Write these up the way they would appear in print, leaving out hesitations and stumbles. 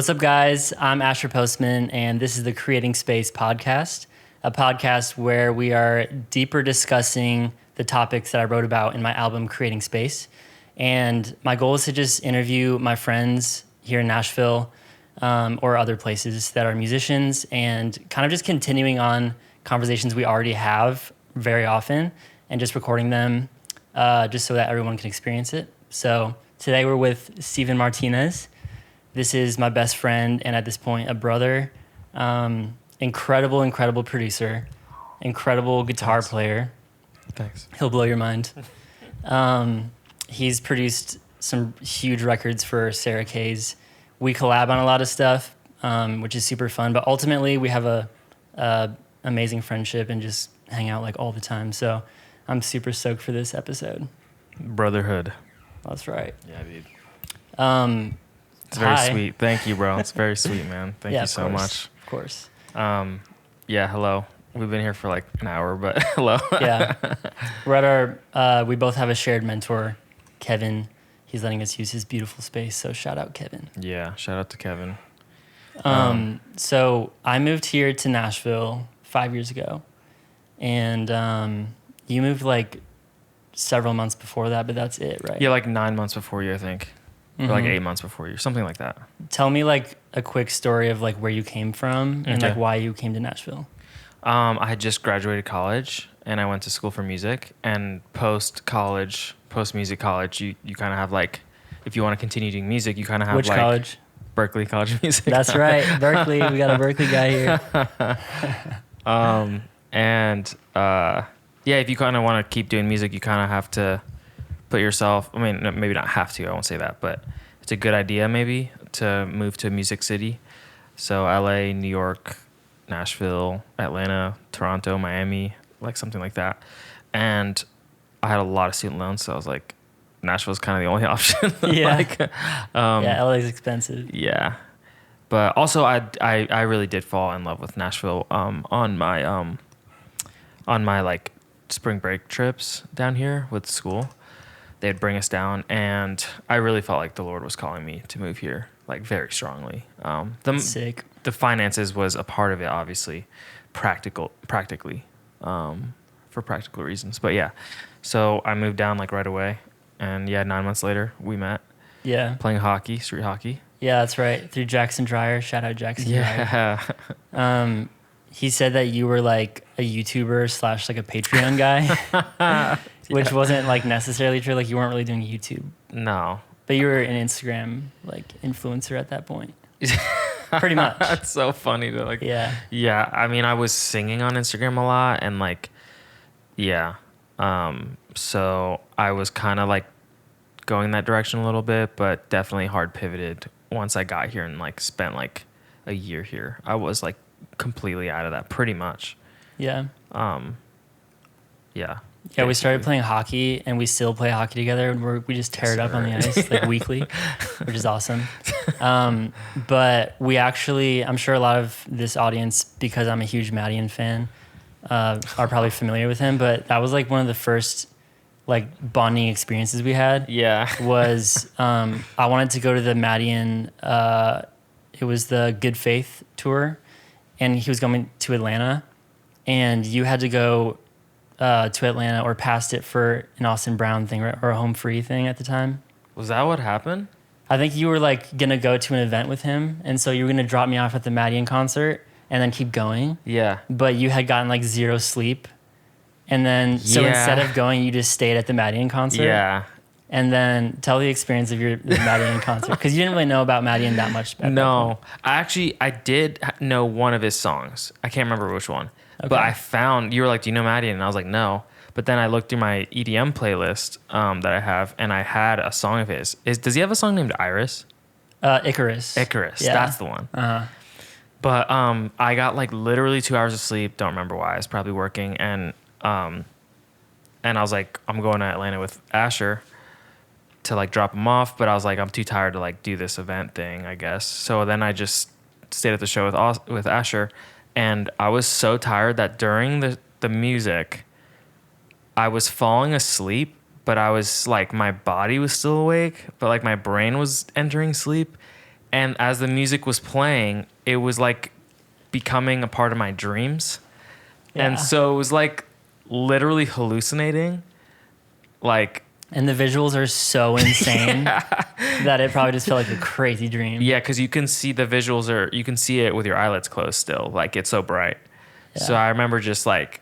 What's up, guys? I'm Asher Postman, and this is the Creating Space podcast, a podcast where we are deeper discussing the topics that I wrote about in my album, Creating Space. And my goal is to just interview my friends here in Nashville or other places that are musicians and kind of just continuing on conversations we already have very often and just recording them just so that everyone can experience it. So today we're with Steven Martinez. This is my best friend and at this point a brother. Incredible producer, incredible guitar player. Thanks. He'll blow your mind. He's produced some huge records for Sarah Kay's. We collab on a lot of stuff, which is super fun. But ultimately, we have a amazing friendship and just hang out like all the time. So I'm super stoked for this episode. Brotherhood. That's right. Yeah, dude. It's very Hi. sweet. Thank you, bro. It's very sweet, man. Thank you so much. Of course. Yeah, hello. We've been here for like an hour, but hello. Yeah. We're at our, we both have a shared mentor, Kevin. He's letting us use his beautiful space. So shout out, Kevin. Yeah, shout out to Kevin. So I moved here to Nashville 5 years ago. And you moved like several months before that, but that's it, right? Yeah, like 9 months before you, I think. Or like 8 months before you, something like that. Tell me like a quick story of like where you came from and like why you came to Nashville. I had just graduated college and I went to school for music. And post music college, you kind of have like, if you want to continue doing music, you kind of have Which like college? Berkeley College of Music. That's right, Berkeley. We got a Berkeley guy here. Yeah, if you kind of want to keep doing music, you kind of have to put yourself, I mean, maybe not have to, I won't say that, but it's a good idea maybe to move to a music city. So LA, New York, Nashville, Atlanta, Toronto, Miami, like something like that. And I had a lot of student loans, so I was like, Nashville's kind of the only option. Yeah. Yeah, LA's expensive. Yeah. But also I really did fall in love with Nashville on my like spring break trips down here with school. They'd bring us down, and I really felt like the Lord was calling me to move here, like very strongly. Sick. The finances was a part of it, obviously, practically, for practical reasons. But yeah, so I moved down like right away, and yeah, 9 months later we met. Yeah. Playing hockey, street hockey. Yeah, that's right. Through Jackson Dreyer. Shout out Jackson Dreyer. Yeah. He said that you were like a YouTuber / like a Patreon guy, which wasn't like necessarily true. Like you weren't really doing YouTube, No. but you were an Instagram like influencer at that point. Pretty much. That's so funny to like. Yeah. Yeah. I mean, I was singing on Instagram a lot and like, yeah. So I was kind of like going that direction a little bit, but definitely hard pivoted once I got here and like spent like a year here. I was like completely out of that pretty much. Yeah. Yeah. Yeah, we started playing hockey, and we still play hockey together, and we just tear it up on the ice like weekly, which is awesome. But we actually, I'm sure a lot of this audience, because I'm a huge Madian fan, are probably familiar with him. But that was like one of the first like bonding experiences we had. Yeah. Was I wanted to go to the Madian. It was the Good Faith tour, and he was going to Atlanta, and you had to go to Atlanta or past it for an Austin Brown thing, right? Or a Home Free thing at the time. Was that what happened? I think you were like gonna go to an event with him, and so you were gonna drop me off at the Madian concert and then keep going. Yeah. But you had gotten like zero sleep, and then so instead of going, you just stayed at the Madian concert. Yeah. And then tell the experience of the Madian concert, because you didn't really know about Madian that much. No, I did know one of his songs. I can't remember which one. Okay. But I found, you were like, do you know Madian? And I was like, no. But then I looked through my EDM playlist that I have, and I had a song of his. Does he have a song named Iris? Icarus. Icarus, yeah. That's the one. Uh-huh. But I got like literally 2 hours of sleep. Don't remember why. I was probably working. And I was like, I'm going to Atlanta with Asher to like drop him off. But I was like, I'm too tired to like do this event thing, I guess. So then I just stayed at the show with Asher. And I was so tired that during the music, I was falling asleep, but I was like, my body was still awake, but like my brain was entering sleep. And as the music was playing, it was like becoming a part of my dreams. Yeah. And so it was like literally hallucinating. Like, and the visuals are so insane that it probably just felt like a crazy dream. yeah, because you can see the visuals you can see it with your eyelids closed still. Like, it's so bright. Yeah. So I remember just like,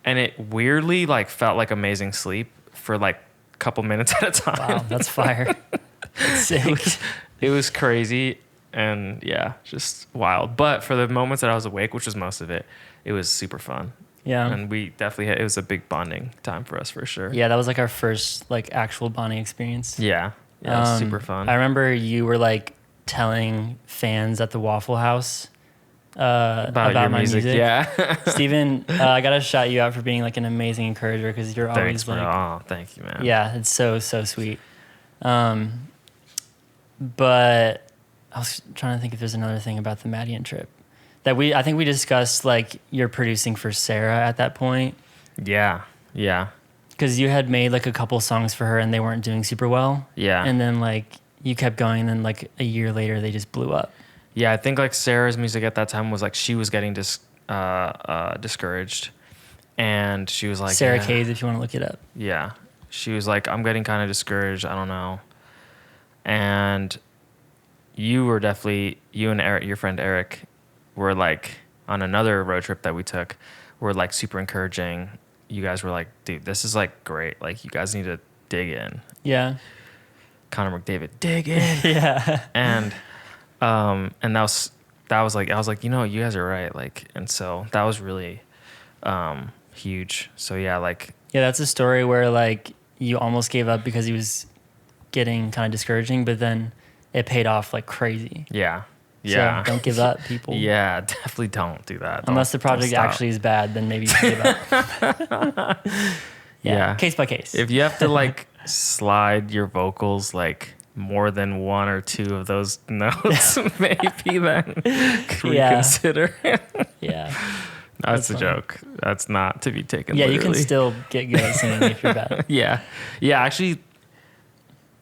and it weirdly like felt like amazing sleep for like a couple minutes at a time. Wow, that's fire. That's sick. It was crazy and yeah, just wild. But for the moments that I was awake, which was most of it, it was super fun. Yeah. And we definitely it was a big bonding time for us for sure. Yeah, that was like our first like actual bonding experience. Yeah. Yeah, it was super fun. I remember you were like telling fans at the Waffle House about your my music. Yeah. Steven, I gotta shout you out for being like an amazing encourager because you're always Thanks, like, oh, thank you, man. yeah, it's so sweet. But I was trying to think if there's another thing about the Madian trip that I think we discussed, like you're producing for Sarah at that point. Yeah. Yeah. Because you had made like a couple songs for her and they weren't doing super well. Yeah. And then like you kept going and then like a year later they just blew up. Yeah, I think like Sarah's music at that time was like she was getting discouraged. And she was like Sarah Kays, if you want to look it up. Yeah. She was like, I'm getting kind of discouraged. I don't know. And you and Eric, your friend Eric, were like on another road trip that we took, were like super encouraging. You guys were like, dude, this is like great. Like, you guys need to dig in. Yeah. Connor McDavid, dig in. Yeah. And that was like, I was like, you know, you guys are right. Like, and so that was really huge. So yeah, like. Yeah, that's a story where like you almost gave up because he was getting kind of discouraging, but then it paid off like crazy. Yeah. Yeah. So don't give up, people. Yeah, definitely don't do that. Unless the project actually is bad, then maybe you should give up. Yeah. Case by case. If you have to like slide your vocals like more than one or two of those notes, maybe then reconsider. Yeah. That's a joke. That's not to be taken literally. You can still get good at singing if you're bad. Yeah. Yeah, actually,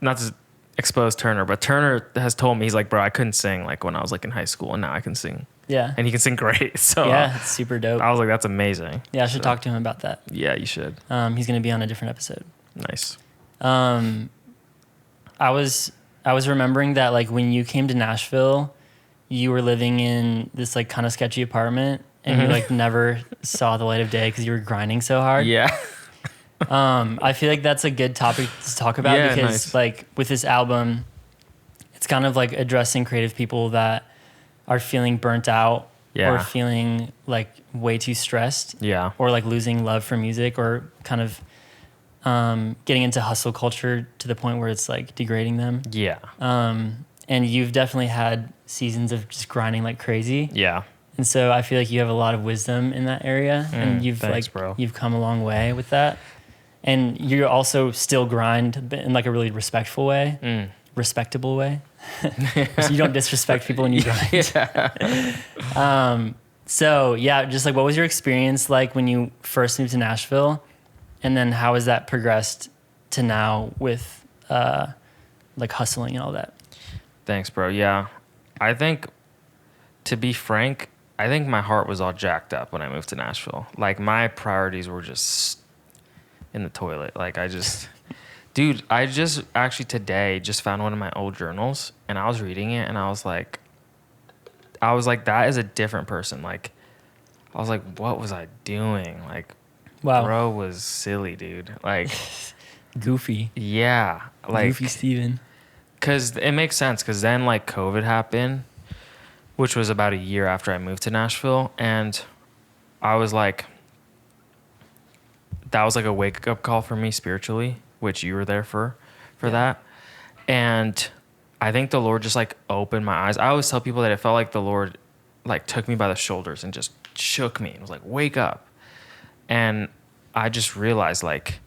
not to expose Turner, but Turner has told me, he's like, bro, I couldn't sing like when I was like in high school, and now I can sing. Yeah. And he can sing great. So yeah, it's super dope. I was like, that's amazing. Yeah, I should talk to him about that. Yeah, you should. He's going to be on a different episode. Nice. I was remembering that like when you came to Nashville, you were living in this like kind of sketchy apartment and you like never saw the light of day because you were grinding so hard. Yeah. I feel like that's a good topic to talk about because like with this album, it's kind of like addressing creative people that are feeling burnt out or feeling like way too stressed. Yeah. Or like losing love for music or kind of getting into hustle culture to the point where it's like degrading them. Yeah. And you've definitely had seasons of just grinding like crazy. Yeah. And so I feel like you have a lot of wisdom in that area and you've you've come a long way with that. And you also still grind in like a really respectful way, respectable way. So you don't disrespect people when you grind. So yeah, just like what was your experience like when you first moved to Nashville? And then how has that progressed to now with like hustling and all that? Thanks, bro. Yeah. I think, to be frank, I think my heart was all jacked up when I moved to Nashville. Like, my priorities were just in the toilet. Like, I just actually today just found one of my old journals and I was reading it and I was like, that is a different person. Like, I was like, what was I doing? Like, wow. Bro was silly, dude. Like, goofy. Yeah. Like, goofy Steven. Because it makes sense. Because then, like, COVID happened, which was about a year after I moved to Nashville. And I was like, that was like a wake-up call for me spiritually, which you were there for that. And I think the Lord just, like, opened my eyes. I always tell people that it felt like the Lord, like, took me by the shoulders and just shook me. It was like, wake up. And I just realized, like,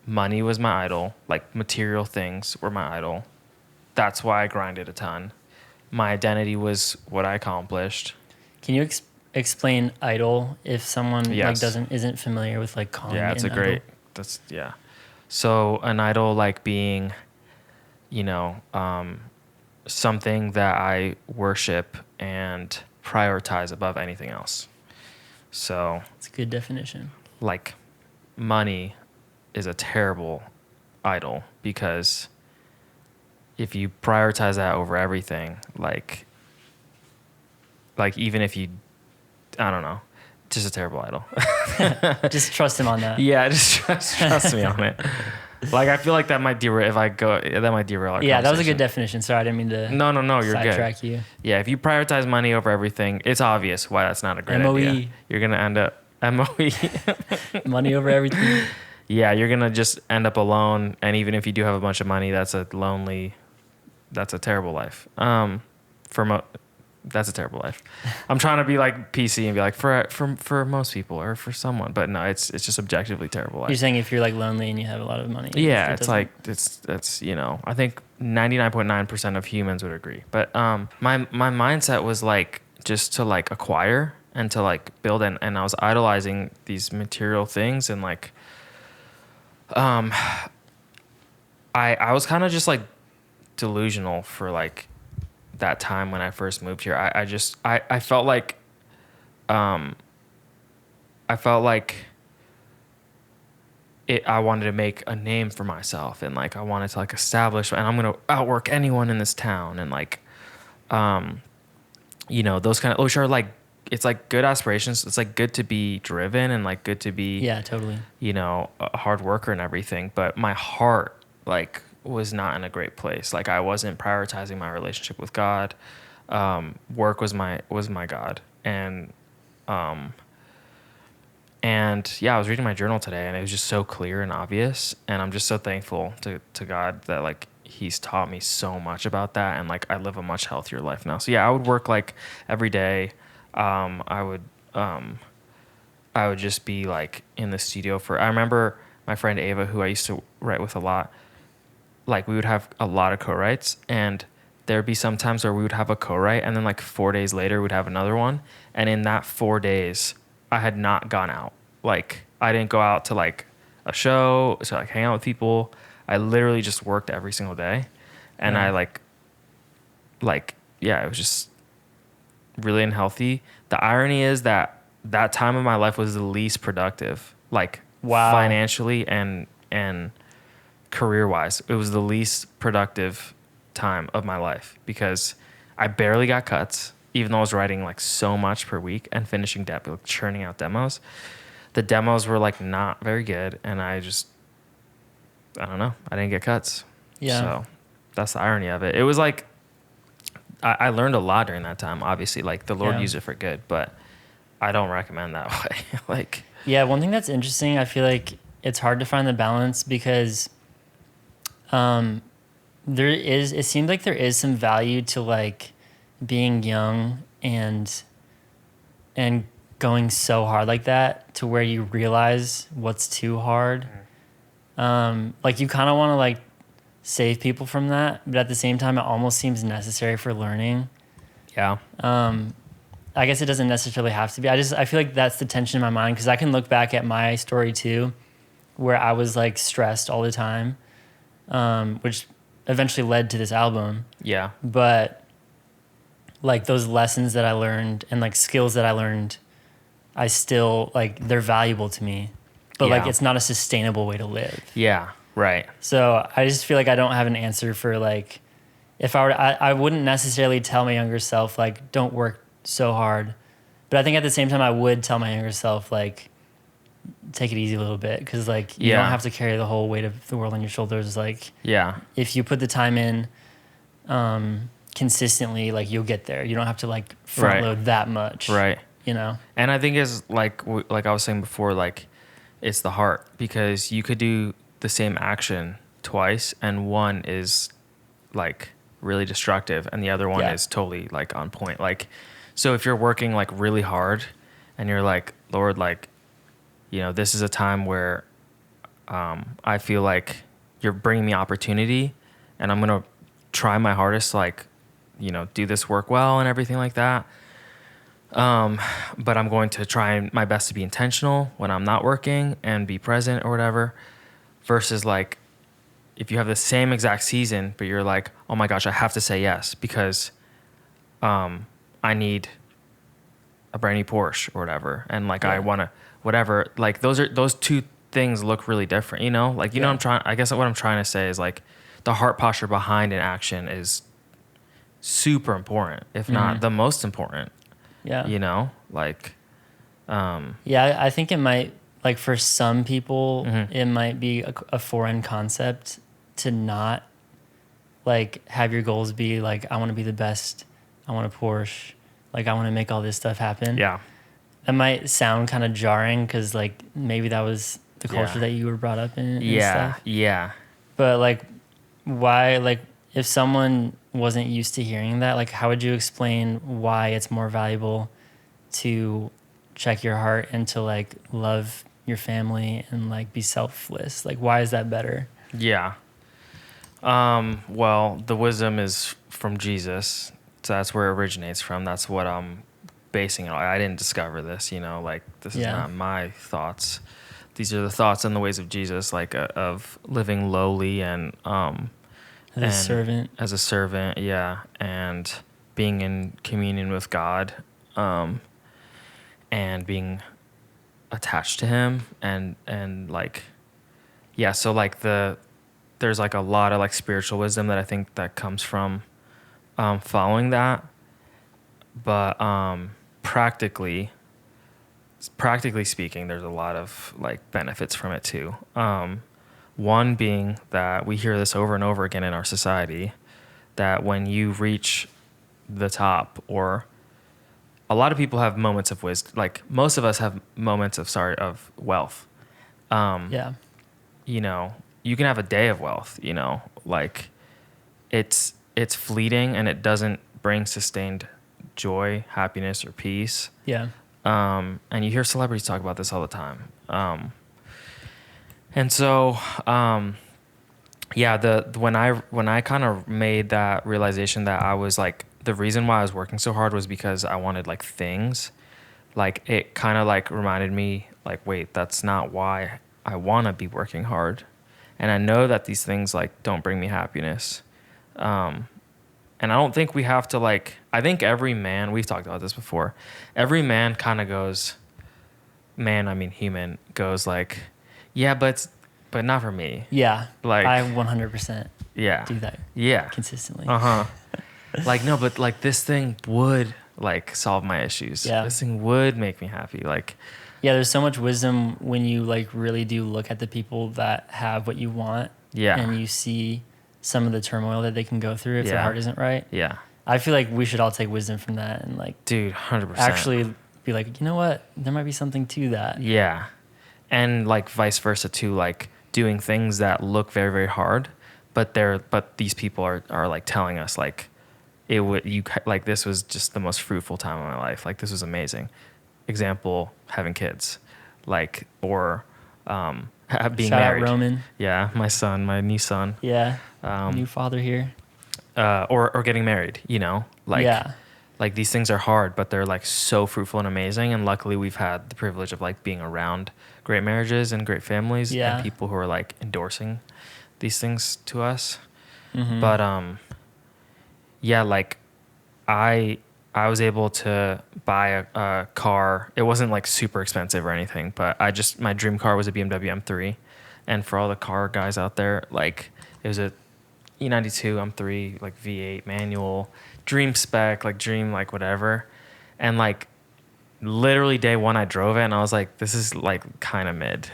money was my idol. Like, material things were my idol. That's why I grinded a ton. My identity was what I accomplished. Can you explain idol if someone like isn't familiar with like calling it an idol? So an idol, like, being, you know, something that I worship and prioritize above anything else. So It's a good definition. like money is a terrible idol, because if you prioritize that over everything, like even if you, I don't know, just a terrible idol. Just trust him on that. Yeah, just trust me on it. Like, I feel like that might derail our Yeah, that was a good conversation. definition. Sorry, I didn't mean to No, you're good. sidetrack you. Yeah, if you prioritize money over everything, it's obvious why that's not a great MOE. idea. You're going to end up, MOE. Money over everything. Yeah, you're going to just end up alone. And even if you do have a bunch of money, that's a terrible life. That's a terrible life. I'm trying to be like PC and be like for most people or for someone, but no, it's just objectively terrible life. You're saying if you're like lonely and you have a lot of money. Yeah, it's like that's I think 99.9% of humans would agree. But my mindset was like just to like acquire and to like build, and I was idolizing these material things, and like I was kind of just like delusional for like that time when I first moved here. I felt like I wanted to make a name for myself, and like I wanted to like establish, and I'm gonna outwork anyone in this town, and like those kind of, which are like, it's like good aspirations. It's like good to be driven and like good to be, yeah, totally, a hard worker and everything, but my heart like was not in a great place. Like, I wasn't prioritizing my relationship with God. Work was my God. And yeah, I was reading my journal today, and it was just so clear and obvious. And I'm just so thankful to God that like he's taught me so much about that. And like, I live a much healthier life now. So yeah, I would work like every day. I would just be like in the studio I remember my friend Ava, who I used to write with a lot, like we would have a lot of co-writes, and there'd be some times where we would have a co-write, and then like 4 days later we'd have another one. And in that 4 days, I had not gone out. Like, I didn't go out to like a show, to like hang out with people. I literally just worked every single day. And I yeah, it was just really unhealthy. The irony is that time of my life was the least productive, like financially and career-wise. It was the least productive time of my life, because I barely got cuts, even though I was writing like so much per week and finishing like churning out demos. The demos were like not very good, and I don't know, I didn't get cuts. Yeah. So that's the irony of it. It was like I learned a lot during that time. Obviously, like the Lord used it for good, but I don't recommend that way. Like, yeah, one thing that's interesting, I feel like it's hard to find the balance, because it seems like there is some value to like being young and going so hard like that, to where you realize what's too hard. Like, you kind of want to like save people from that, but at the same time, it almost seems necessary for learning. yeah. I guess it doesn't necessarily have to be. I feel like that's the tension in my mind, because I can look back at my story too, where I was like stressed all the time, which eventually led to this album. Yeah. But like those lessons that I learned and like skills that I learned, I still like, they're valuable to me, but like it's not a sustainable way to live. Yeah. Right. So I just feel like I don't have an answer for like, if I wouldn't necessarily tell my younger self like, don't work so hard, but I think at the same time I would tell my younger self like, take it easy a little bit, because like you don't have to carry the whole weight of the world on your shoulders. Like, if you put the time in consistently, like you'll get there. You don't have to like front load that much, right? And I think is like I was saying before, like it's the heart, because you could do the same action twice, and one is like really destructive and the other one is totally like on point. Like, so if you're working like really hard and you're like, Lord, like, this is a time where I feel like you're bringing me opportunity, and I'm going to try my hardest to like, do this work well and everything like that. But I'm going to try my best to be intentional when I'm not working and be present or whatever, versus like, if you have the same exact season, but you're like, oh my gosh, I have to say yes because I need a brand new Porsche or whatever, and like I want to whatever. Like those two things look really different, you know. Like you know, I guess what I'm trying to say is like the heart posture behind an action is super important, if not the most important. Yeah. You know, like. Yeah, I think it might, like for some people, it might be a foreign concept to not like have your goals be like, I want to be the best, I want a Porsche, like I want to make all this stuff happen. Yeah. It might sound kind of jarring because like maybe that was the culture that you were brought up in and stuff. Yeah. But like, why, like if someone wasn't used to hearing that, like how would you explain why it's more valuable to check your heart and to like love your family and like be selfless? Like why is that better? Yeah. Well, the wisdom is from Jesus. So that's where it originates from. That's what I'm basing it on. I didn't discover this, you know, like this is not my thoughts. These are the thoughts and the ways of Jesus, like of living lowly and As a servant, yeah, and being in communion with God, and being attached to Him, and like, yeah. So like there's like a lot of like spiritual wisdom that I think that comes from following that, but practically speaking, there's a lot of like benefits from it too. One being that we hear this over and over again in our society, that when you reach the top, or a lot of people have moments of wisdom, like most of us have moments of wealth. You know, you can have a day of wealth, you know, like it's fleeting and it doesn't bring sustained joy, happiness, or peace. Yeah. And you hear celebrities talk about this all the time. And so, when I kind of made that realization that I was like, the reason why I was working so hard was because I wanted like things, like it kind of like reminded me like, wait, that's not why I want to be working hard. And I know that these things like don't bring me happiness. And I don't think we have to like, I think every man, we've talked about this before, every man kind of goes, human goes like, yeah, but not for me. Yeah. Like I 100% do that. Yeah. Consistently. Like, no, but like this thing would like solve my issues. Yeah. This thing would make me happy. Like, yeah, there's so much wisdom when you like really do look at the people that have what you want. Yeah. And you see some of the turmoil that they can go through if their heart isn't right. Yeah. I feel like we should all take wisdom from that and like, dude, 100%. Actually be like, you know what? There might be something to that. Yeah. And like vice versa too, like doing things that look very, very hard, but these people are like telling us like this was just the most fruitful time of my life. Like this was amazing. Example, having kids, like, or being Shout married. Out Roman. Yeah, my new son. Yeah, new father here. Or getting married, you know, like, like these things are hard, but they're like so fruitful and amazing. And luckily we've had the privilege of like being around great marriages and great families and people who are like endorsing these things to us. Mm-hmm. But, like I was able to buy a car. It wasn't like super expensive or anything, but my dream car was a BMW M3. And for all the car guys out there, like it was a E92 M3, like V8 manual, dream spec, like dream, like whatever. And like literally day one I drove it and I was like, this is like kind of mid.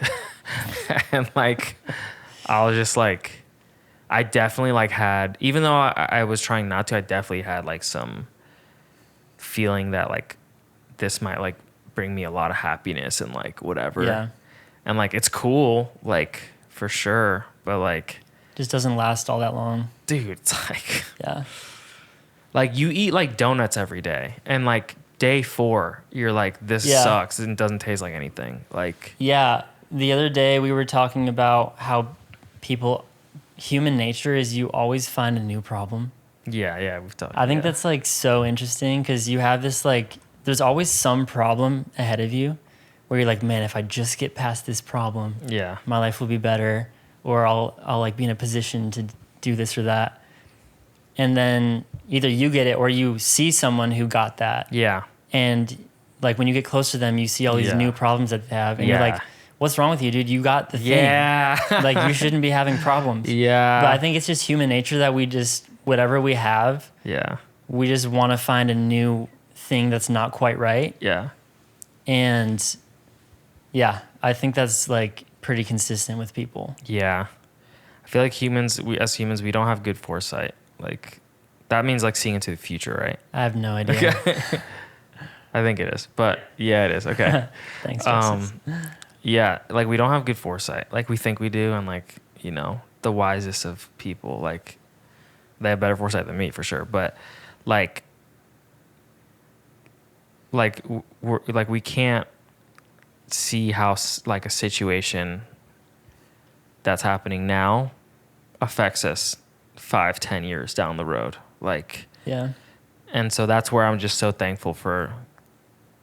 And like, I was just like, I definitely like had, even though I was trying not to, I definitely had like some feeling that like this might like bring me a lot of happiness and like whatever. Yeah. And like, it's cool, like for sure. But like, just doesn't last all that long. Dude, it's like, yeah. Like you eat like donuts every day and like day 4, you're like, this sucks and doesn't taste like anything. Like, yeah. The other day we were talking about how human nature is you always find a new problem. Yeah, we've talked. I think that's like so interesting because you have this like, there's always some problem ahead of you where you're like, man, if I just get past this problem, my life will be better. or I'll like be in a position to do this or that. And then either you get it or you see someone who got that. Yeah. And like when you get close to them, you see all these new problems that they have. And you're like, what's wrong with you, dude? You got the thing. Yeah. Like you shouldn't be having problems. Yeah. But I think it's just human nature that we just, whatever we have, we just want to find a new thing that's not quite right. Yeah. And yeah, I think that's like pretty consistent with people. Yeah. I feel like as humans, we don't have good foresight. Like that means like seeing into the future, right? I have no idea. I think it is, but yeah, it is. Okay. Thanks, Justice. Yeah, like we don't have good foresight. Like we think we do, and like, you know, the wisest of people, like they have better foresight than me for sure. But like we can't see how like a situation that's happening now affects us 5-10 years down the road. Like, yeah. And so that's where I'm just so thankful for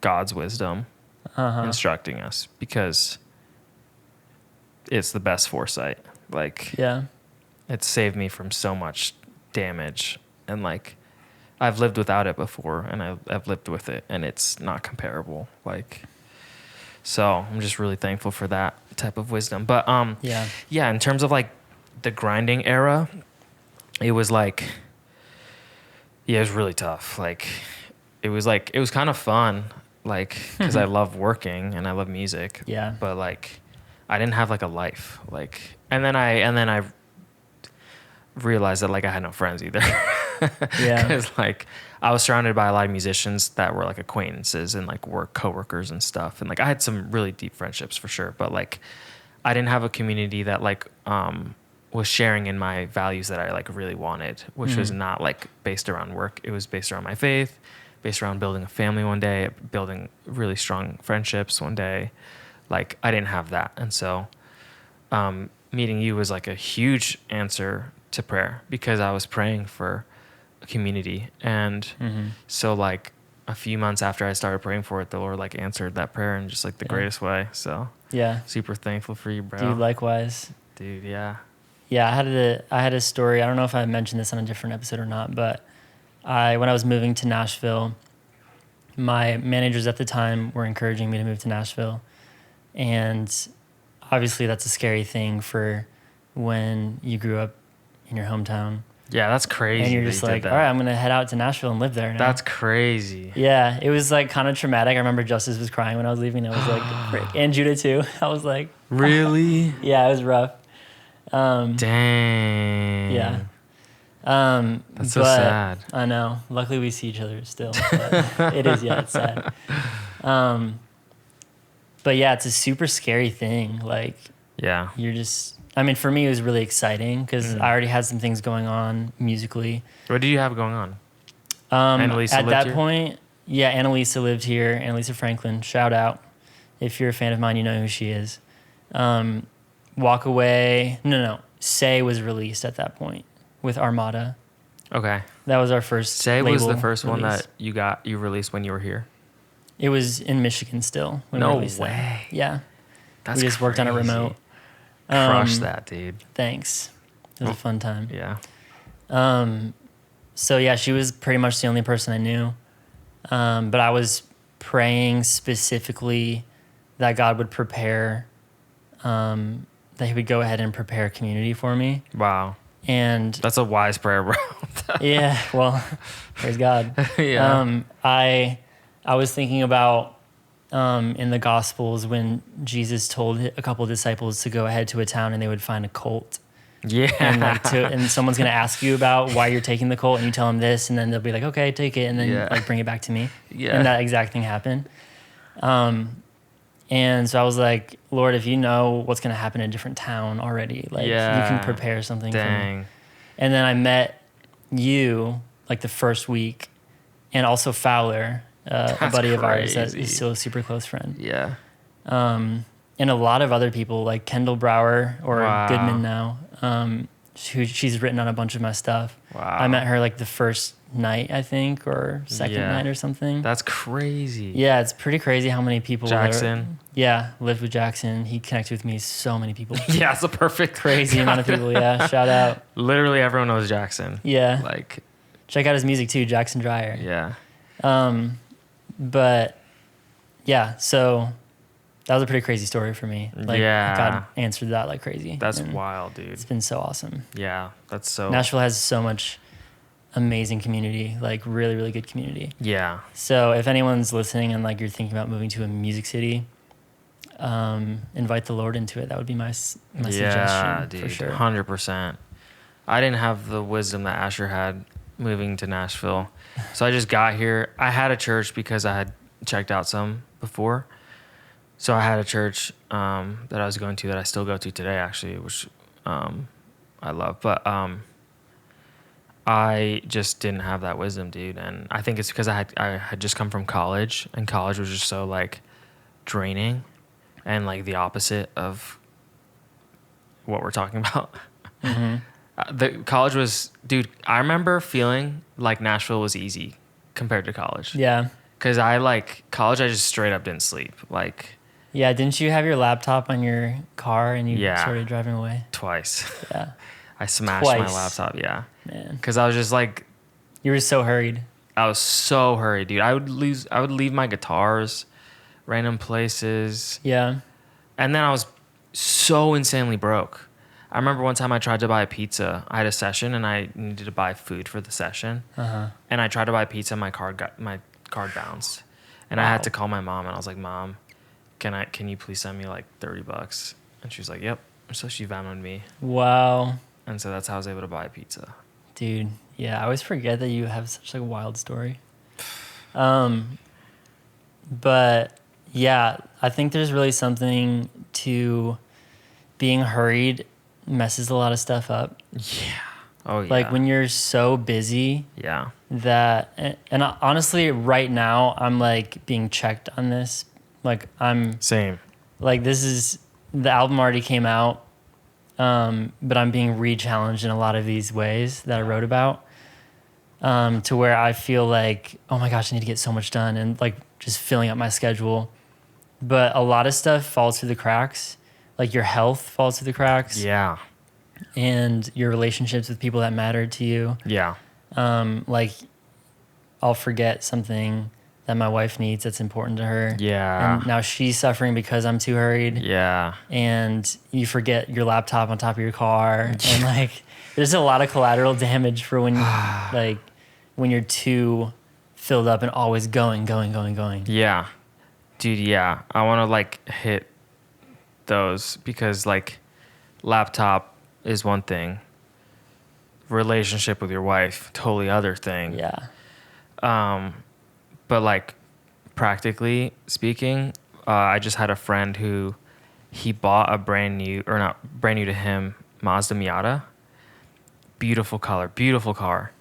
God's wisdom instructing us, because it's the best foresight. Like, yeah, it saved me from so much damage, and like I've lived without it before, and I've lived with it, and it's not comparable. Like, so I'm just really thankful for that type of wisdom. But yeah, in terms of like the grinding era, it was like, yeah, it was really tough. Like, it was kind of fun, like, because I love working and I love music. Yeah. But like, I didn't have like a life. Like, and then I realized that like I had no friends either. Yeah. Because like I was surrounded by a lot of musicians that were like acquaintances and like work coworkers and stuff. And like I had some really deep friendships for sure, but like I didn't have a community that like was sharing in my values that I like really wanted, which was not like based around work. It was based around my faith, based around building a family one day, building really strong friendships one day. Like I didn't have that. And so meeting you was like a huge answer to prayer, because I was praying for a community. And so like a few months after I started praying for it, the Lord like answered that prayer in just like the greatest way. So yeah, super thankful for you, bro. Dude, likewise. Dude, yeah. Yeah, I had a story. I don't know if I mentioned this on a different episode or not, but when I was moving to Nashville, my managers at the time were encouraging me to move to Nashville. And obviously that's a scary thing for when you grew up in your hometown. Yeah, that's crazy. And you're just like, all right, I'm going to head out to Nashville and live there now. That's crazy. Yeah, it was like kind of traumatic. I remember Justice was crying when I was leaving. I was like, frick. And Judah too. I was like, really? Yeah, it was rough. Dang. Yeah. That's so sad. I know. Luckily we see each other still. But it is, yeah, it's sad. But yeah, it's a super scary thing. Like, yeah, you're just, I mean, for me, it was really exciting because I already had some things going on musically. What did you have going on? At that point, yeah, Annalisa lived here. Annalisa Franklin, shout out. If you're a fan of mine, you know who she is. Walk Away. No. Say was released at that point with Armada. Okay. That was our first Say was the first release. one that you released when you were here? It was in Michigan still. When no we released way. That. Yeah. That's We just worked on it remote. Crush that, dude. Thanks. It was a fun time. Yeah. So yeah, she was pretty much the only person I knew. But I was praying specifically that God would prepare, that he would go ahead and prepare a community for me. Wow. And that's a wise prayer, bro. Yeah, well, praise God. Yeah. I was thinking about in the Gospels when Jesus told a couple of disciples to go ahead to a town and they would find a colt. Yeah. And someone's going to ask you about why you're taking the colt, and you tell them this, and then they'll be like, okay, take it, and then like bring it back to me. Yeah. And that exact thing happened. And so I was like, Lord, if you know what's going to happen in a different town already, like you can prepare something for me. And then I met you like the first week, and also Fowler, a buddy of ours that is still a super close friend. Yeah. And a lot of other people like Kendall Brower or Goodman now. She's written on a bunch of my stuff. Wow. I met her like the first night, I think, or second night or something. That's crazy. Yeah, it's pretty crazy how many people Jackson. Lived with Jackson. He connected with me so many people. Yeah, it's a perfect Crazy amount of people, yeah. Shout out. Literally everyone knows Jackson. Yeah. Like, check out his music too, Jackson Dreyer. yeah. But yeah, so that was a pretty crazy story for me. Like, Yeah. God answered that like crazy. That's And wild, dude. It's been so awesome. Yeah, that's so. Nashville has so much amazing community, like really, really good community. Yeah. So if anyone's listening and like you're thinking about moving to a music city, invite the Lord into it. That would be my suggestion, dude, for sure. 100%. I didn't have the wisdom that Asher had moving to Nashville. So I just got here. I had a church because I had checked out some before. So I had a church that I was going to that I still go to today, actually, which I love. But I just didn't have that wisdom, dude. And I think it's because I had just come from college, and college was just so like draining and like the opposite of what we're talking about. Mm-hmm. The college was, dude, I remember feeling like Nashville was easy compared to college. Yeah. Because I like college, I just straight up didn't sleep. Like, Yeah, didn't you have your laptop on your car and you started driving away? twice. Yeah. I smashed my laptop, Man. Because I was just like, You were so hurried. I was so hurried, dude. I would leave my guitars, random places. Yeah. And then I was so insanely broke. I remember one time I tried to buy a pizza. I had a session and I needed to buy food for the session. Uh-huh. And I tried to buy pizza and my card bounced. And I had to call my mom and I was like, Mom, can you please send me like $30? And she was like, Yep. So she Venmoed me. Wow. And so that's how I was able to buy a pizza. Dude, yeah, I always forget that you have such like a wild story. But yeah, I think there's really something to being hurried messes a lot of stuff up. Yeah. Oh, yeah. Like when you're so busy Yeah. that, and honestly, right now, I'm like being checked on this. Like Same. like the album already came out, but I'm being re-challenged in a lot of these ways that I wrote about, to where I feel like, oh my gosh, I need to get so much done, and like just filling up my schedule. But a lot of stuff falls through the cracks. Like your health falls through the cracks. Yeah. And your relationships with people that matter to you. Yeah. Like I'll forget something that my wife needs that's important to her. Yeah. And now she's suffering because I'm too hurried. Yeah. And you forget your laptop on top of your car. And like there's a lot of collateral damage for when like when you're too filled up and always going. Yeah. Dude, yeah. I want to like hit those because like laptop is one thing. Relationship with your wife, totally other thing. Yeah. But like practically speaking, I just had a friend who he bought a brand new to him Mazda Miata. Beautiful color, beautiful car.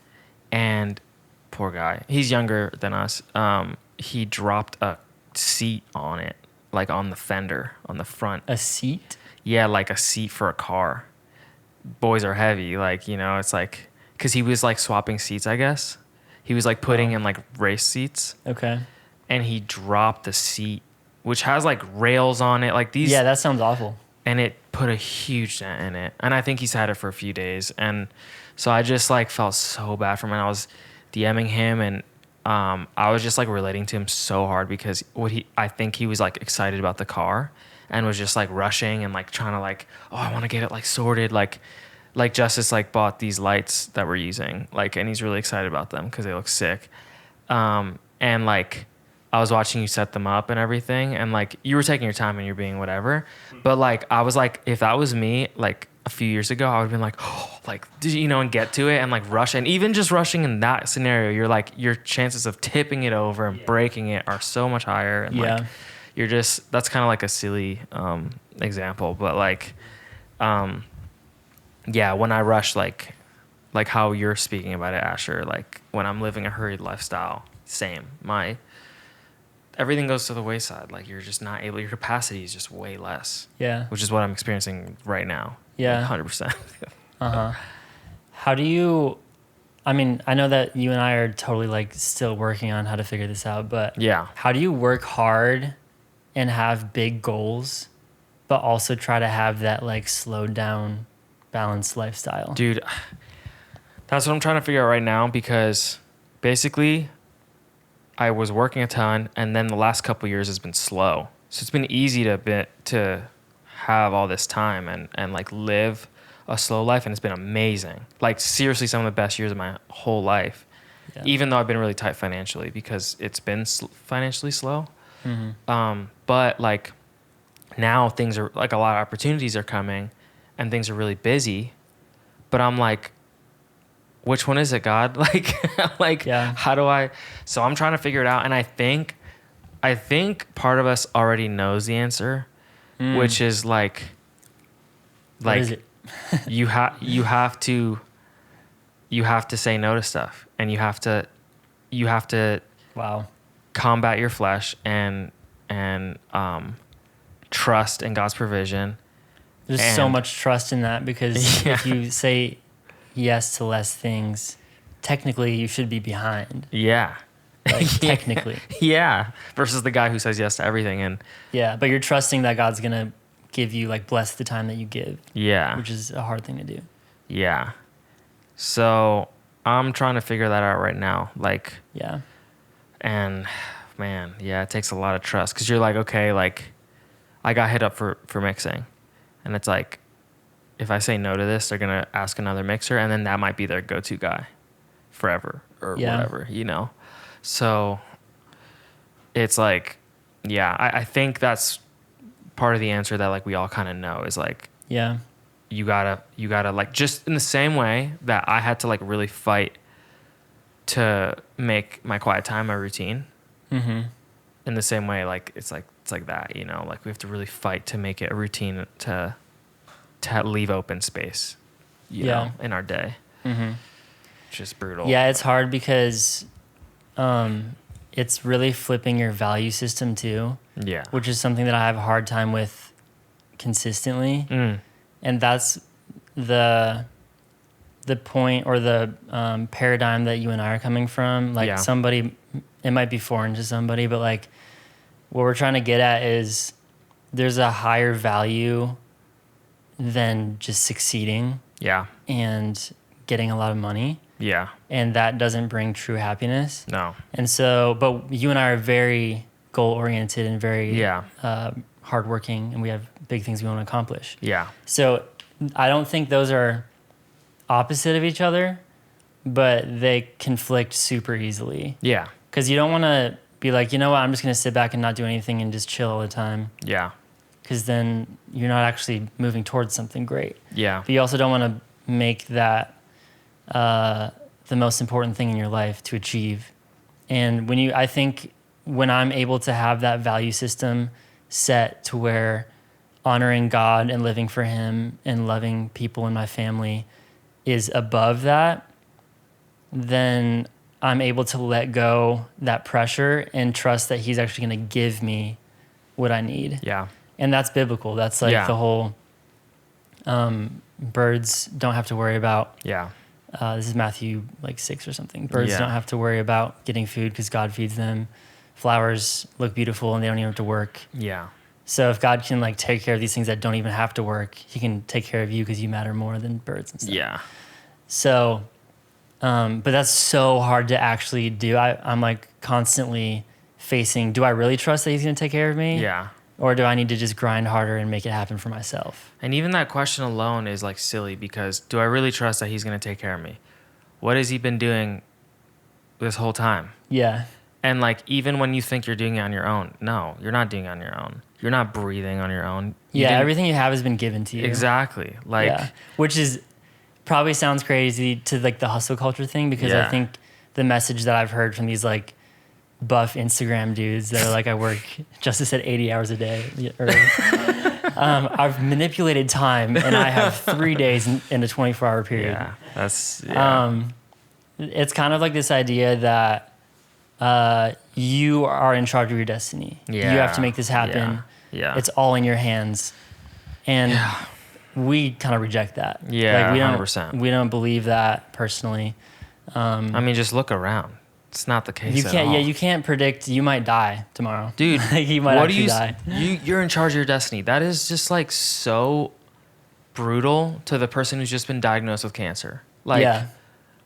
And poor guy, he's younger than us. He dropped a seat on it, like on the fender, on the front. A seat? Yeah, like a seat for a car. Boys are heavy, like, you know, it's like, because he was like swapping seats, I guess. He was like putting in like race seats. Okay. And he dropped the seat, which has like rails on it, like these. Yeah, that sounds awful. And it put a huge dent in it. And I think he's had it for a few days. And so I just like felt so bad for him. And I was DMing him and I was just like relating to him so hard because I think he was like excited about the car and was just like rushing and like trying to like, oh, I want to get it like sorted. Like Justice like bought these lights that we're using, like, and he's really excited about them because they look sick. And like I was watching you set them up and everything, and like you were taking your time and you're being whatever. But like I was like, if that was me, like a few years ago, I would have been like, oh, like, you know, and get to it and like rush. And even just rushing in that scenario, you're like, your chances of tipping it over and breaking it are so much higher. And like, you're just, that's kind of like a silly example, but like, yeah, when I rush, like how you're speaking about it, Asher, like when I'm living a hurried lifestyle, same. Everything goes to the wayside. Like you're just not able, your capacity is just way less. Yeah. Which is what I'm experiencing right now. Yeah. Like 100%. How do you, I mean, I know that you and I are totally like still working on how to figure this out, but Yeah. how do you work hard and have big goals, but also try to have that like slowed down, balanced lifestyle? Dude, that's what I'm trying to figure out right now, because basically I was working a ton, and then the last couple of years has been slow. So it's been easy to have all this time and like live a slow life, and it's been amazing. Like seriously, some of the best years of my whole life. Yeah. Even though I've been really tight financially, because it's been financially slow. Mm-hmm. But like now things are like, a lot of opportunities are coming and things are really busy, but I'm like, which one is it, God? Like, Yeah. how do I, so I'm trying to figure it out. And I think part of us already knows the answer, which is like What is it? you have to say no to stuff, and you have to Wow. combat your flesh and trust in God's provision. There's so much trust in that, because if you say yes to less things, technically you should be behind. Yeah. Like technically. Yeah. Versus the guy who says yes to everything. And Yeah, but you're trusting that God's going to give you, like, bless the time that you give. yeah. Which is a hard thing to do. Yeah. So I'm trying to figure that out right now. Like, Yeah. and man, yeah, it takes a lot of trust, because you're like, okay, like I got hit up for mixing, and it's like, if I say no to this, they're going to ask another mixer, and then that might be their go-to guy forever or whatever, you know? So it's like, yeah, I think that's part of the answer that like we all kind of know is like, Yeah. you gotta like, just in the same way that I had to like really fight to make my quiet time a routine. Mm-hmm. In the same way, like it's like that, you know, like we have to really fight to make it a routine to leave open space, you know, in our day. Mm-hmm. Which is brutal. Yeah, it's hard because it's really flipping your value system too. Yeah. Which is something that I have a hard time with consistently. And that's the point, or the paradigm that you and I are coming from. Like somebody, it might be foreign to somebody, but like what we're trying to get at is there's a higher value than just succeeding. Yeah. And getting a lot of money. Yeah. And that doesn't bring true happiness. No. And so, but you and I are very goal oriented and very hardworking, and we have big things we want to accomplish. Yeah. So I don't think those are opposite of each other, but they conflict super easily. Yeah. Because you don't want to be like, you know what, I'm just going to sit back and not do anything and just chill all the time. Yeah. Because then you're not actually moving towards something great. Yeah. But you also don't want to make that the most important thing in your life to achieve. And I think when I'm able to have that value system set to where honoring God and living for Him and loving people in my family is above that, then I'm able to let go that pressure and trust that He's actually going to give me what I need. Yeah. And that's biblical. That's like the whole birds don't have to worry about. Yeah. This is Matthew like 6 or something. Birds don't have to worry about getting food because God feeds them. Flowers look beautiful and they don't even have to work. Yeah. So if God can like take care of these things that don't even have to work, He can take care of you because you matter more than birds and stuff. Yeah. So, but that's so hard to actually do. I'm like constantly facing, do I really trust that He's going to take care of me? Yeah. Or do I need to just grind harder and make it happen for myself? And even that question alone is like silly, because do I really trust that He's going to take care of me? What has He been doing this whole time? Yeah. And like, even when you think you're doing it on your own, no, you're not doing it on your own. You're not breathing on your own. Everything you have has been given to you. Exactly. Like, which is probably sounds crazy to like the hustle culture thing, because I think the message that I've heard from these like buff Instagram dudes that are like, I work, Justice said 80 hours a day. Or, I've manipulated time and I have 3 days in a 24-hour period. Yeah, that's, it's kind of like this idea that you are in charge of your destiny. Yeah. You have to make this happen. Yeah. It's all in your hands. And we kind of reject that. Yeah, like 100%. we don't believe that personally. I mean, just look around. It's not the case You at can't. all. Yeah, you can't predict. You might die tomorrow, Dude. Like, you might what do actually you? die. You're in charge of your destiny. That is just like so brutal to the person who's just been diagnosed with cancer. Like, Yeah.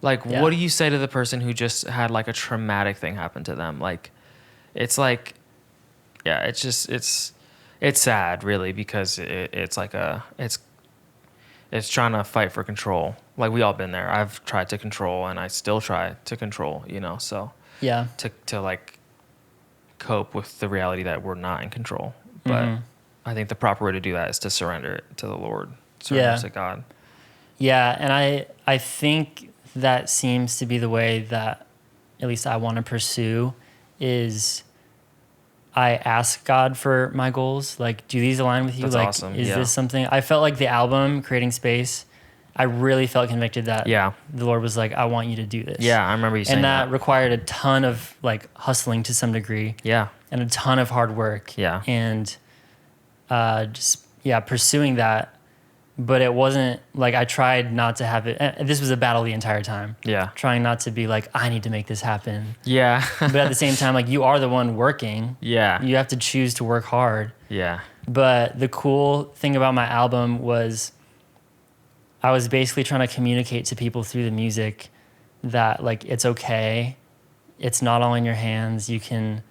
what do you say to the person who just had like a traumatic thing happen to them? Like, it's like, yeah, it's just it's sad really because it's like it's trying to fight for control. Like we all been there. I've tried to control and I still try to control, you know, so Yeah. to like cope with the reality that we're not in control. But I think the proper way to do that is to surrender it to the Lord, surrender it to God. Yeah, and I think that seems to be the way that at least I want to pursue is I ask God for my goals. Like, do these align with you? That's like, awesome. is Yeah. this something? I felt like the album, Creating Space, I really felt convicted that the Lord was like, I want you to do this. Yeah, I remember you saying and that. that required a ton of like hustling to some degree. Yeah. And a ton of hard work. Yeah. And pursuing that. But it wasn't like I tried not to have it. And this was a battle the entire time. Yeah. Trying not to be like, I need to make this happen. Yeah. But at the same time, like you are the one working. Yeah. You have to choose to work hard. Yeah. But the cool thing about my album was I was basically trying to communicate to people through the music that like it's okay. It's not all in your hands. You can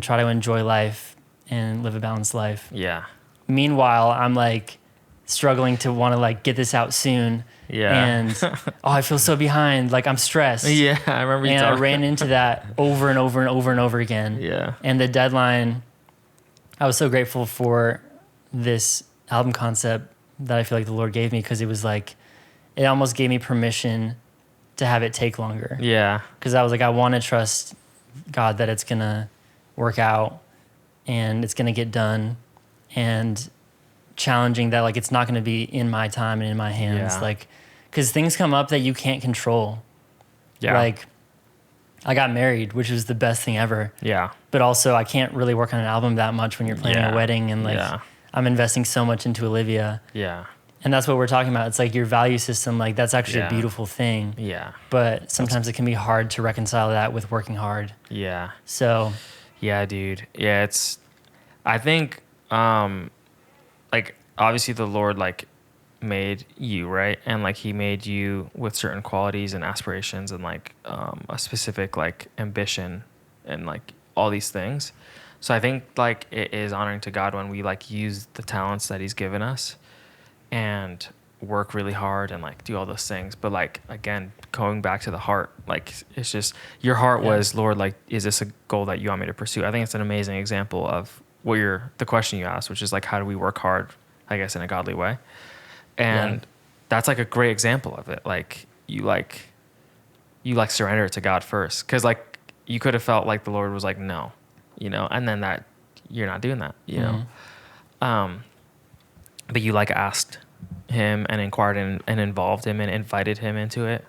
try to enjoy life and live a balanced life. Yeah. Meanwhile, I'm like struggling to want to like get this out soon. Yeah. And I feel so behind. Like I'm stressed. Yeah, I remember you And I talking. ran into that over and over and over and over again. Yeah. And the deadline, I was so grateful for this album concept that I feel like the Lord gave me because it was like, it almost gave me permission to have it take longer. Yeah. Because I was like, I want to trust God that it's going to work out and it's going to get done. And challenging that like it's not going to be in my time and in my hands. Yeah. Like, because things come up that you can't control. Yeah. Like, I got married, which was the best thing ever. Yeah. But also, I can't really work on an album that much when you're planning a wedding and like I'm investing so much into Olivia. Yeah. And that's what we're talking about. It's like your value system, like that's actually a beautiful thing. Yeah. But sometimes it can be hard to reconcile that with working hard. Yeah. So. Yeah, dude. Yeah, I think, like, obviously the Lord, like, made you, right? And, like, he made you with certain qualities and aspirations and, like, a specific, like, ambition and, like, all these things. So I think, like, it is honoring to God when we, like, use the talents that he's given us and work really hard and like do all those things. But like, again, going back to the heart, like it's just your heart was, Lord, like, is this a goal that you want me to pursue? I think it's an amazing example of the question you asked, which is like, how do we work hard, I guess, in a godly way? And that's like a great example of it. Like you surrender it to God first. Cause like you could have felt like the Lord was like, no, you know, and then that you're not doing that, you know? But you like asked him and inquired and involved him and invited him into it.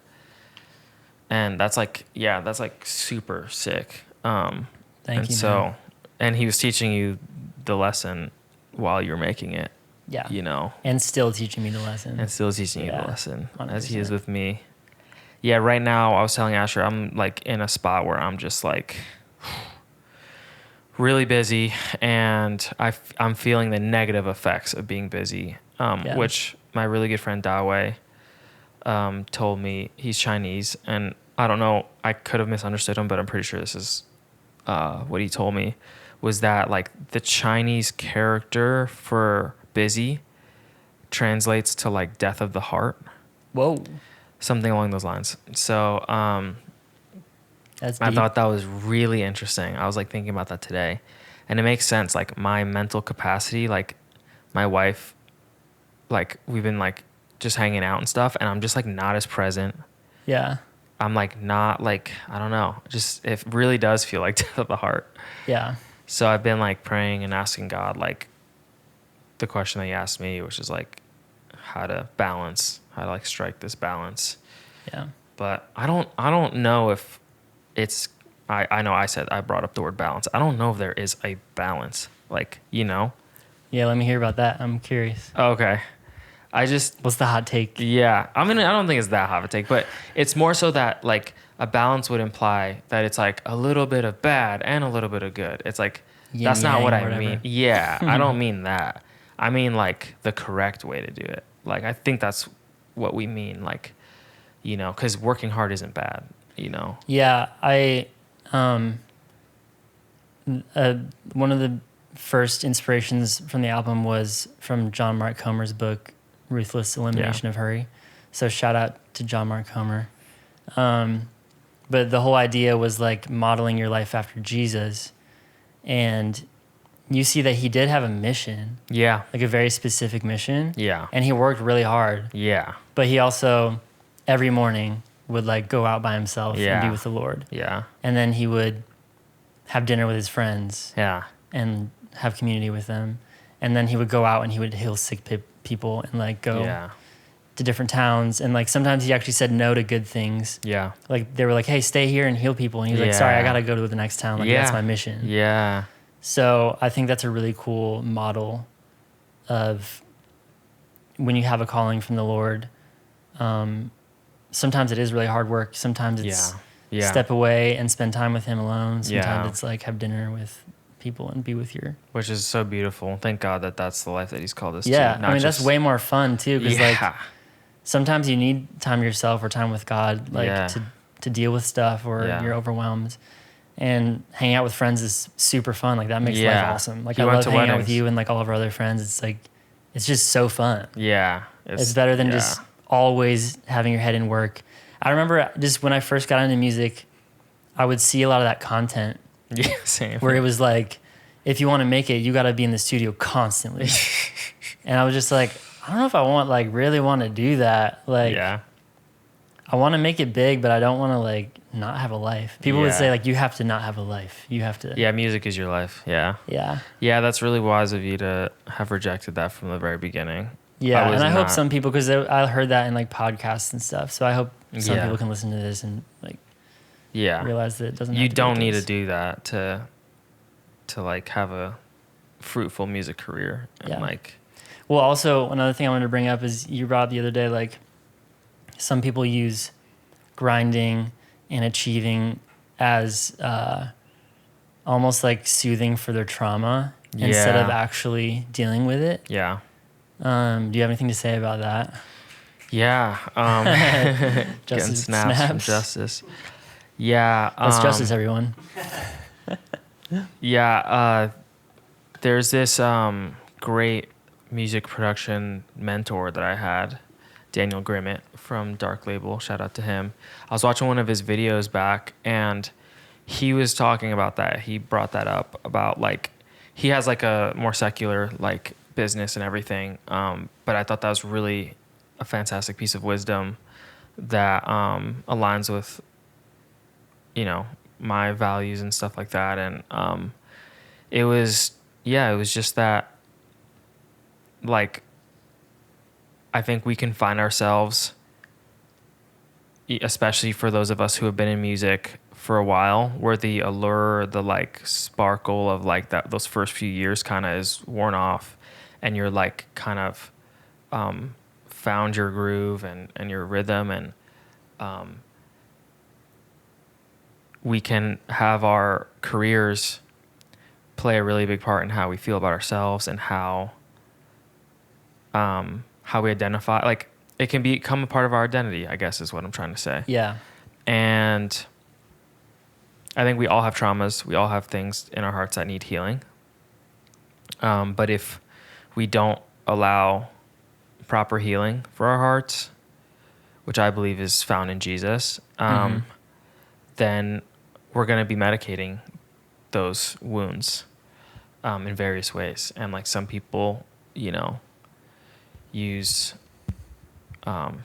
And that's like, that's like super sick. Thank you. So, man. And he was teaching you the lesson while you were making it. Yeah. You know, and still teaching me the lesson. And still teaching you the lesson 100%. as he is with me. Yeah. Right now I was telling Asher, I'm like in a spot where I'm just like really busy and I'm feeling the negative effects of being busy. Which my really good friend Dawei told me. He's Chinese, and I don't know, I could have misunderstood him, but I'm pretty sure this is what he told me, was that like the Chinese character for busy translates to like death of the heart. Whoa. Something along those lines. So That's I deep. thought that was really interesting. I was like thinking about that today, and it makes sense. Like my mental capacity, like my wife, like we've been like just hanging out and stuff, and I'm just like not as present. Yeah. I'm like not like, I don't know, just it really does feel like death of the heart. Yeah. So I've been like praying and asking God like the question that he asked me, which is like how to like strike this balance. Yeah. But I don't know if it's, I know I brought up the word balance. I don't know if there is a balance, like, you know? Yeah, let me hear about that. I'm curious. Okay. What's the hot take? Yeah. I mean, I don't think it's that hot of a take, but it's more so that like a balance would imply that it's like a little bit of bad and a little bit of good. It's like, Yin that's not yang what or I whatever. mean. Yeah. I don't mean that. I mean like the correct way to do it. Like, I think that's what we mean. Like, you know, because working hard isn't bad, you know? Yeah, one of the first inspirations from the album was from John Mark Comer's book, Ruthless Elimination of Hurry. So shout out to John Mark Comer. But the whole idea was like modeling your life after Jesus. And you see that he did have a mission, Yeah. like a very specific mission. Yeah. And he worked really hard. Yeah. But he also, every morning, would like go out by himself and Yeah. be with the Lord. Yeah. And then he would have dinner with his friends Yeah. and have community with them. And then he would go out and he would heal sick people and like go Yeah. to different towns. And like sometimes he actually said no to good things. Yeah. Like they were like, hey, stay here and heal people. And he was like, sorry, I got to go to the next town. Like that's my mission. Yeah. So I think that's a really cool model of when you have a calling from the Lord. Sometimes it is really hard work. Sometimes it's step away and spend time with him alone. Sometimes it's like have dinner with people and be with your... Which is so beautiful. Thank God that that's the life that he's called us to. Yeah, I mean, that's way more fun too. Because like sometimes you need time yourself or time with God, like to deal with stuff or you're overwhelmed. And hanging out with friends is super fun. Like that makes life awesome. Like I love hanging out with you and like all of our other friends. It's like, it's just so fun. Yeah. It's better than just always having your head in work. I remember just when I first got into music, I would see a lot of that content. Yeah, same. Where it was like, if you want to make it, you got to be in the studio constantly. And I was just like, I don't know if I really want to do that. Like, I want to make it big, but I don't want to like not have a life. People would say like, you have to not have a life. You have to. Yeah, music is your life. Yeah. Yeah. Yeah, that's really wise of you to have rejected that from the very beginning. Yeah, and I hope some people, because I heard that in like podcasts and stuff. So I hope some people can listen to this and like realize that it doesn't. You don't need to do that to like have a fruitful music career. And like, well, also another thing I wanted to bring up is you brought up the other day, like some people use grinding and achieving as almost like soothing for their trauma instead of actually dealing with it. Yeah. Do you have anything to say about that? Yeah. Getting snaps from justice. Yeah. That's justice, everyone. There's this great music production mentor that I had, Daniel Grimmett from Dark Label. Shout out to him. I was watching one of his videos back, and he was talking about that. He brought that up about like, he has like a more secular like business and everything. But I thought that was really a fantastic piece of wisdom that aligns with, you know, my values and stuff like that. And it was just that, like, I think we can find ourselves, especially for those of us who have been in music for a while, where the allure, the like sparkle of like that, those first few years kind of is worn off, and you're like kind of found your groove and your rhythm, and we can have our careers play a really big part in how we feel about ourselves and how we identify. Like, it can become a part of our identity, I guess is what I'm trying to say. Yeah. And I think we all have traumas. We all have things in our hearts that need healing. But if we don't allow proper healing for our hearts, which I believe is found in Jesus, then we're going to be medicating those wounds in various ways. And like some people, you know, use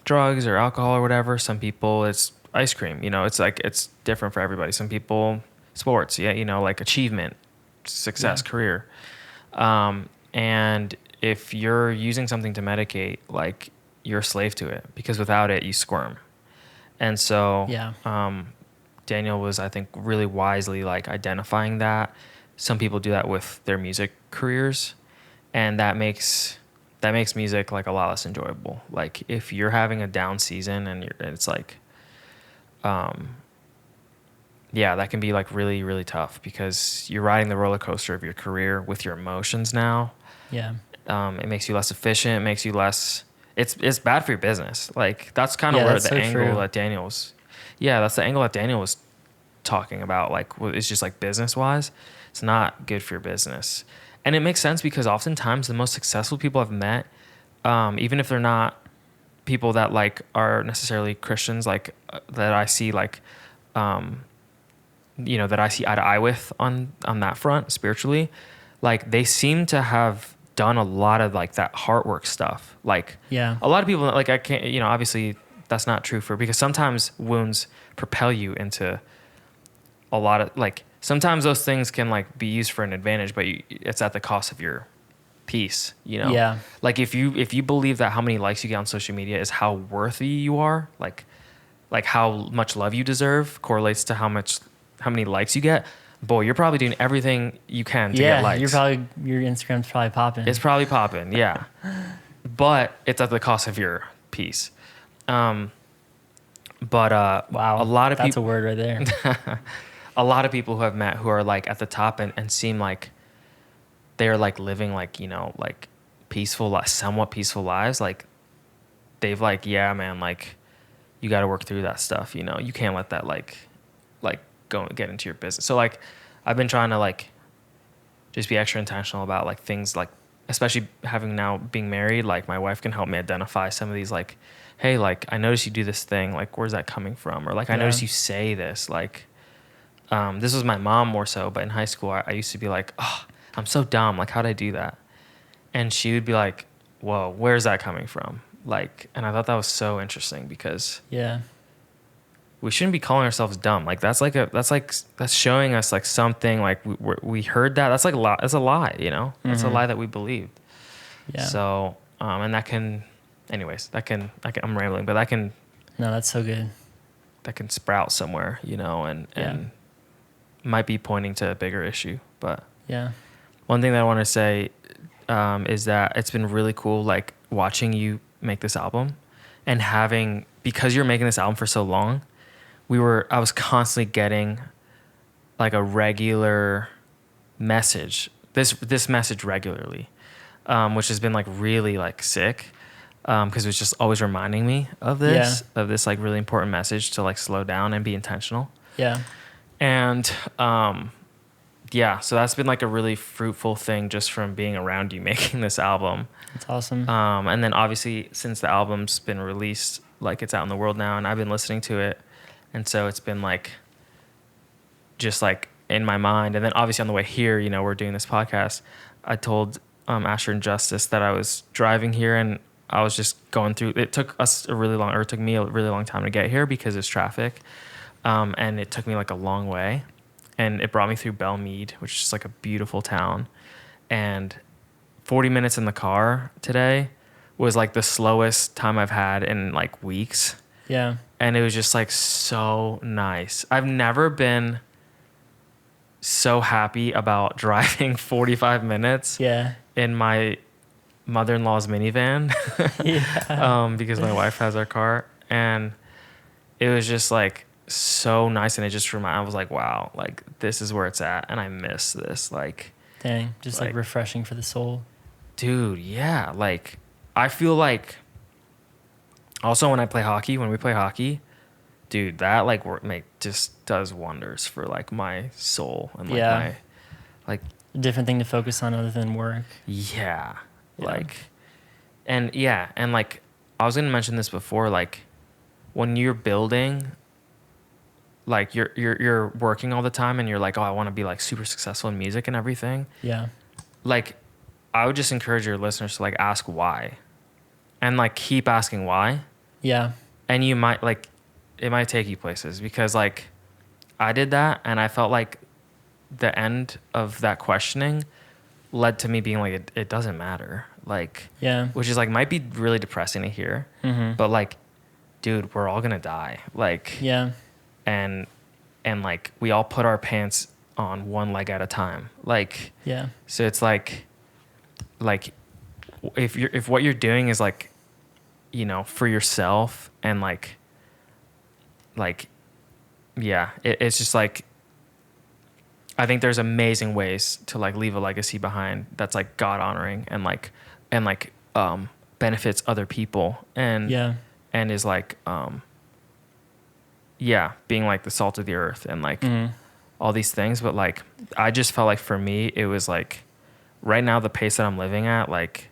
drugs or alcohol or whatever. Some people it's ice cream, you know, it's like, it's different for everybody. Some people sports, you know, like achievement, success, career. And if you're using something to medicate, like, you're a slave to it, because without it you squirm. And so Daniel was, I think, really wisely like identifying that. Some people do that with their music careers, and that makes that makes music like a lot less enjoyable. Like if you're having a down season and it's like, yeah, that can be like really, really tough because you're riding the roller coaster of your career with your emotions now. Yeah. It makes you less efficient. It makes you less. It's bad for your business. Like that's kind of Yeah, where that's the so angle true. that Daniel was. Yeah, that's the angle that Daniel was talking about. Like it's just like business wise, it's not good for your business, and it makes sense because oftentimes the most successful people I've met, even if they're not people that like are necessarily Christians, like that I see like, that I see eye to eye with on that front spiritually, like they seem to have done a lot of like that heart work stuff. Like Yeah. a lot of people like I can't, obviously that's not true because sometimes wounds propel you into a lot of like, sometimes those things can like be used for an advantage, but it's at the cost of your peace, Yeah. like if you believe that how many likes you get on social media is how worthy you are, like how much love you deserve correlates to how many likes you get. Boy, you're probably doing everything you can to get Yeah. likes. Your Instagram's probably popping. It's probably popping, yeah. But it's at the cost of your peace. But Wow. a lot of That's people, a word right there. a lot of people who I've met who are like at the top and seem like they're like living like, like somewhat peaceful lives. Like they've like, yeah, man, like you got to work through that stuff. You can't let that like go and get into your business. So like I've been trying to like just be extra intentional about like things like, especially having now being married, like my wife can help me identify some of these like, hey, like I noticed you do this thing, like where's that coming from? Or like I noticed you say this, like this was my mom more so, but in high school I used to be like, oh, I'm so dumb, like how'd I do that? And she would be like, whoa, where's that coming from? Like, and I thought that was so interesting because Yeah. we shouldn't be calling ourselves dumb. Like that's showing us like something like we heard that. That's like a lie. That's a lie, That's a lie that we believed. Yeah. So, and that can, anyways, I'm rambling, but that can No, that's so good. sprout somewhere, and might be pointing to a bigger issue. But Yeah. one thing that I want to say is that it's been really cool, like watching you make this album and because you're making this album for so long, I was constantly getting like a regular message, this message regularly, which has been like really like sick. Cause it was just always reminding me of this like really important message to like slow down and be intentional. Yeah. And, so that's been like a really fruitful thing just from being around you making this album. That's awesome. And then obviously since the album's been released, like it's out in the world now and I've been listening to it. And so it's been like, just like in my mind. And then obviously on the way here, we're doing this podcast. I told Asher and Justice that I was driving here and I was just going through, it took me a really long time to get here because there's traffic. And it took me like a long way. And it brought me through Belmead, which is just like a beautiful town. And 40 minutes in the car today was like the slowest time I've had in like weeks. Yeah. And it was just like so nice. I've never been so happy about driving 45 minutes in my mother-in-law's minivan because my wife has our car. And it was just like so nice. And it just I was like, wow, like this is where it's at. And I miss this. Like, dang, just like refreshing for the soul. Dude, yeah. Like, I feel like also when we play hockey, dude, that like just does wonders for like my soul and like my like a different thing to focus on other than work. Like and like I was gonna mention this before, like when you're building, like you're working all the time and you're like, oh, I want to be like super successful in music and everything. Like I would just encourage your listeners to like ask why and like keep asking why. And you might like, it might take you places because like I did that and I felt like the end of that questioning led to me being like, it doesn't matter. Like, which is like, might be really depressing to hear, but like, dude, we're all gonna die. Like, and like we all put our pants on one leg at a time. Like, so it's like if what you're doing is like, you know, for yourself and like yeah, it's just like, I think there's amazing ways to like leave a legacy behind that's like God honoring and like benefits other people and is like being like the salt of the earth and like all these things. But like I just felt like for me it was like right now the pace that I'm living at, like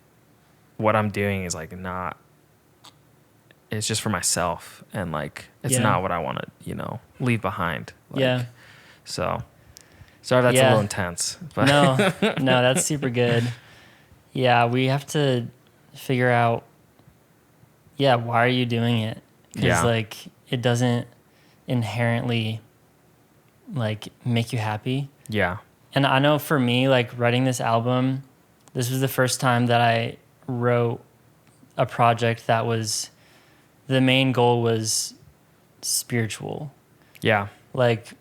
what I'm doing is like not, it's just for myself and like it's not what I want to, you know, leave behind. Like, so sorry if that's a little intense, but no, that's super good. Yeah, we have to figure out, why are you doing it? Because like it doesn't inherently like make you happy. Yeah. And I know for me, like writing this album, this was the first time that I wrote a project that was, the main goal was spiritual. Yeah. Like,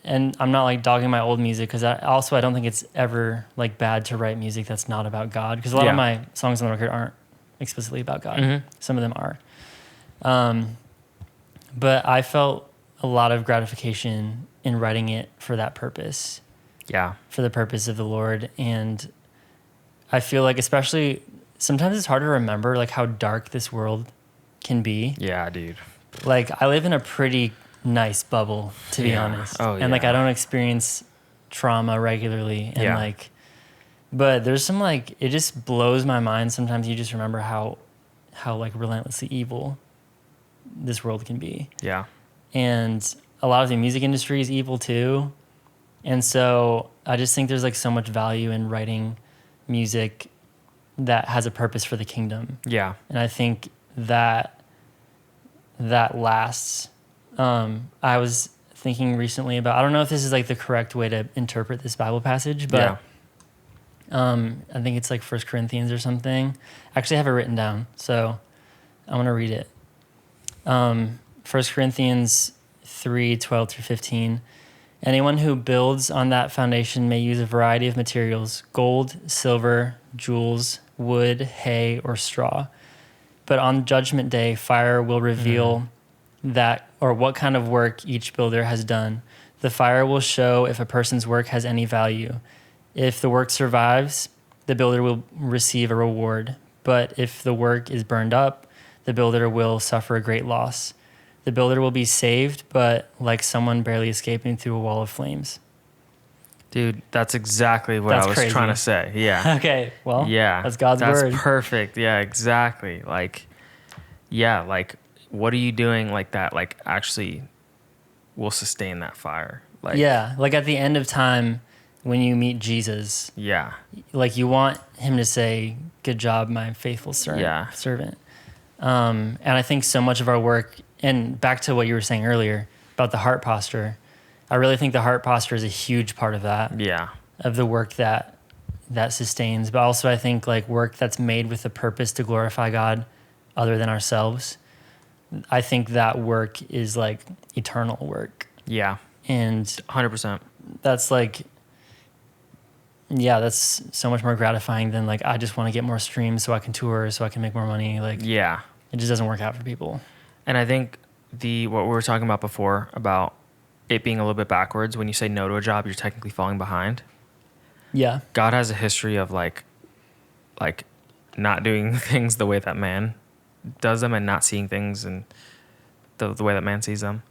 and I'm not like dogging my old music because I don't think it's ever like bad to write music that's not about God, because a lot of my songs on the record aren't explicitly about God. Some of them are. But I felt a lot of gratification in writing it for that purpose. Yeah. For the purpose of the Lord. And I feel like especially sometimes it's hard to remember like how dark this world can be. Yeah, dude. Like I live in a pretty nice bubble, to be honest. And like I don't experience trauma regularly and like, but there's some like, it just blows my mind sometimes. You just remember how like relentlessly evil this world can be. Yeah. And a lot of the music industry is evil too. And so I just think there's like so much value in writing music that has a purpose for the kingdom. Yeah. And I think that lasts. I was thinking recently about, I don't know if this is like the correct way to interpret this Bible passage, but I think it's like 1 Corinthians or something. Actually, I have it written down, so I'm going to read it. 1 Corinthians 3:12-15. Anyone who builds on that foundation may use a variety of materials: gold, silver, jewels, wood, hay, or straw. But on Judgment Day, fire will reveal that, or what kind of work each builder has done. The fire will show if a person's work has any value. If the work survives, the builder will receive a reward. But if the work is burned up, the builder will suffer a great loss. The builder will be saved, but like someone barely escaping through a wall of flames. Dude, that's exactly what I was trying to say. Yeah. Okay. Well, that's God's word. That's perfect. Yeah, exactly. Like, like what are you doing like that? Like actually will sustain that fire. Like, like at the end of time, when you meet Jesus, like you want him to say, "Good job, my faithful servant." And I think so much of our work, and back to what you were saying earlier about the heart posture, I really think the heart posture is a huge part of that. Yeah. Of the work that sustains. But also I think like work that's made with the purpose to glorify God other than ourselves. I think that work is like eternal work. Yeah. And 100%. That's like, that's so much more gratifying than like, I just want to get more streams so I can tour, so I can make more money. Like, it just doesn't work out for people. And I think what we were talking about before about it being a little bit backwards, when you say no to a job, you're technically falling behind. Yeah. God has a history of like not doing things the way that man does them and not seeing things and the way that man sees them.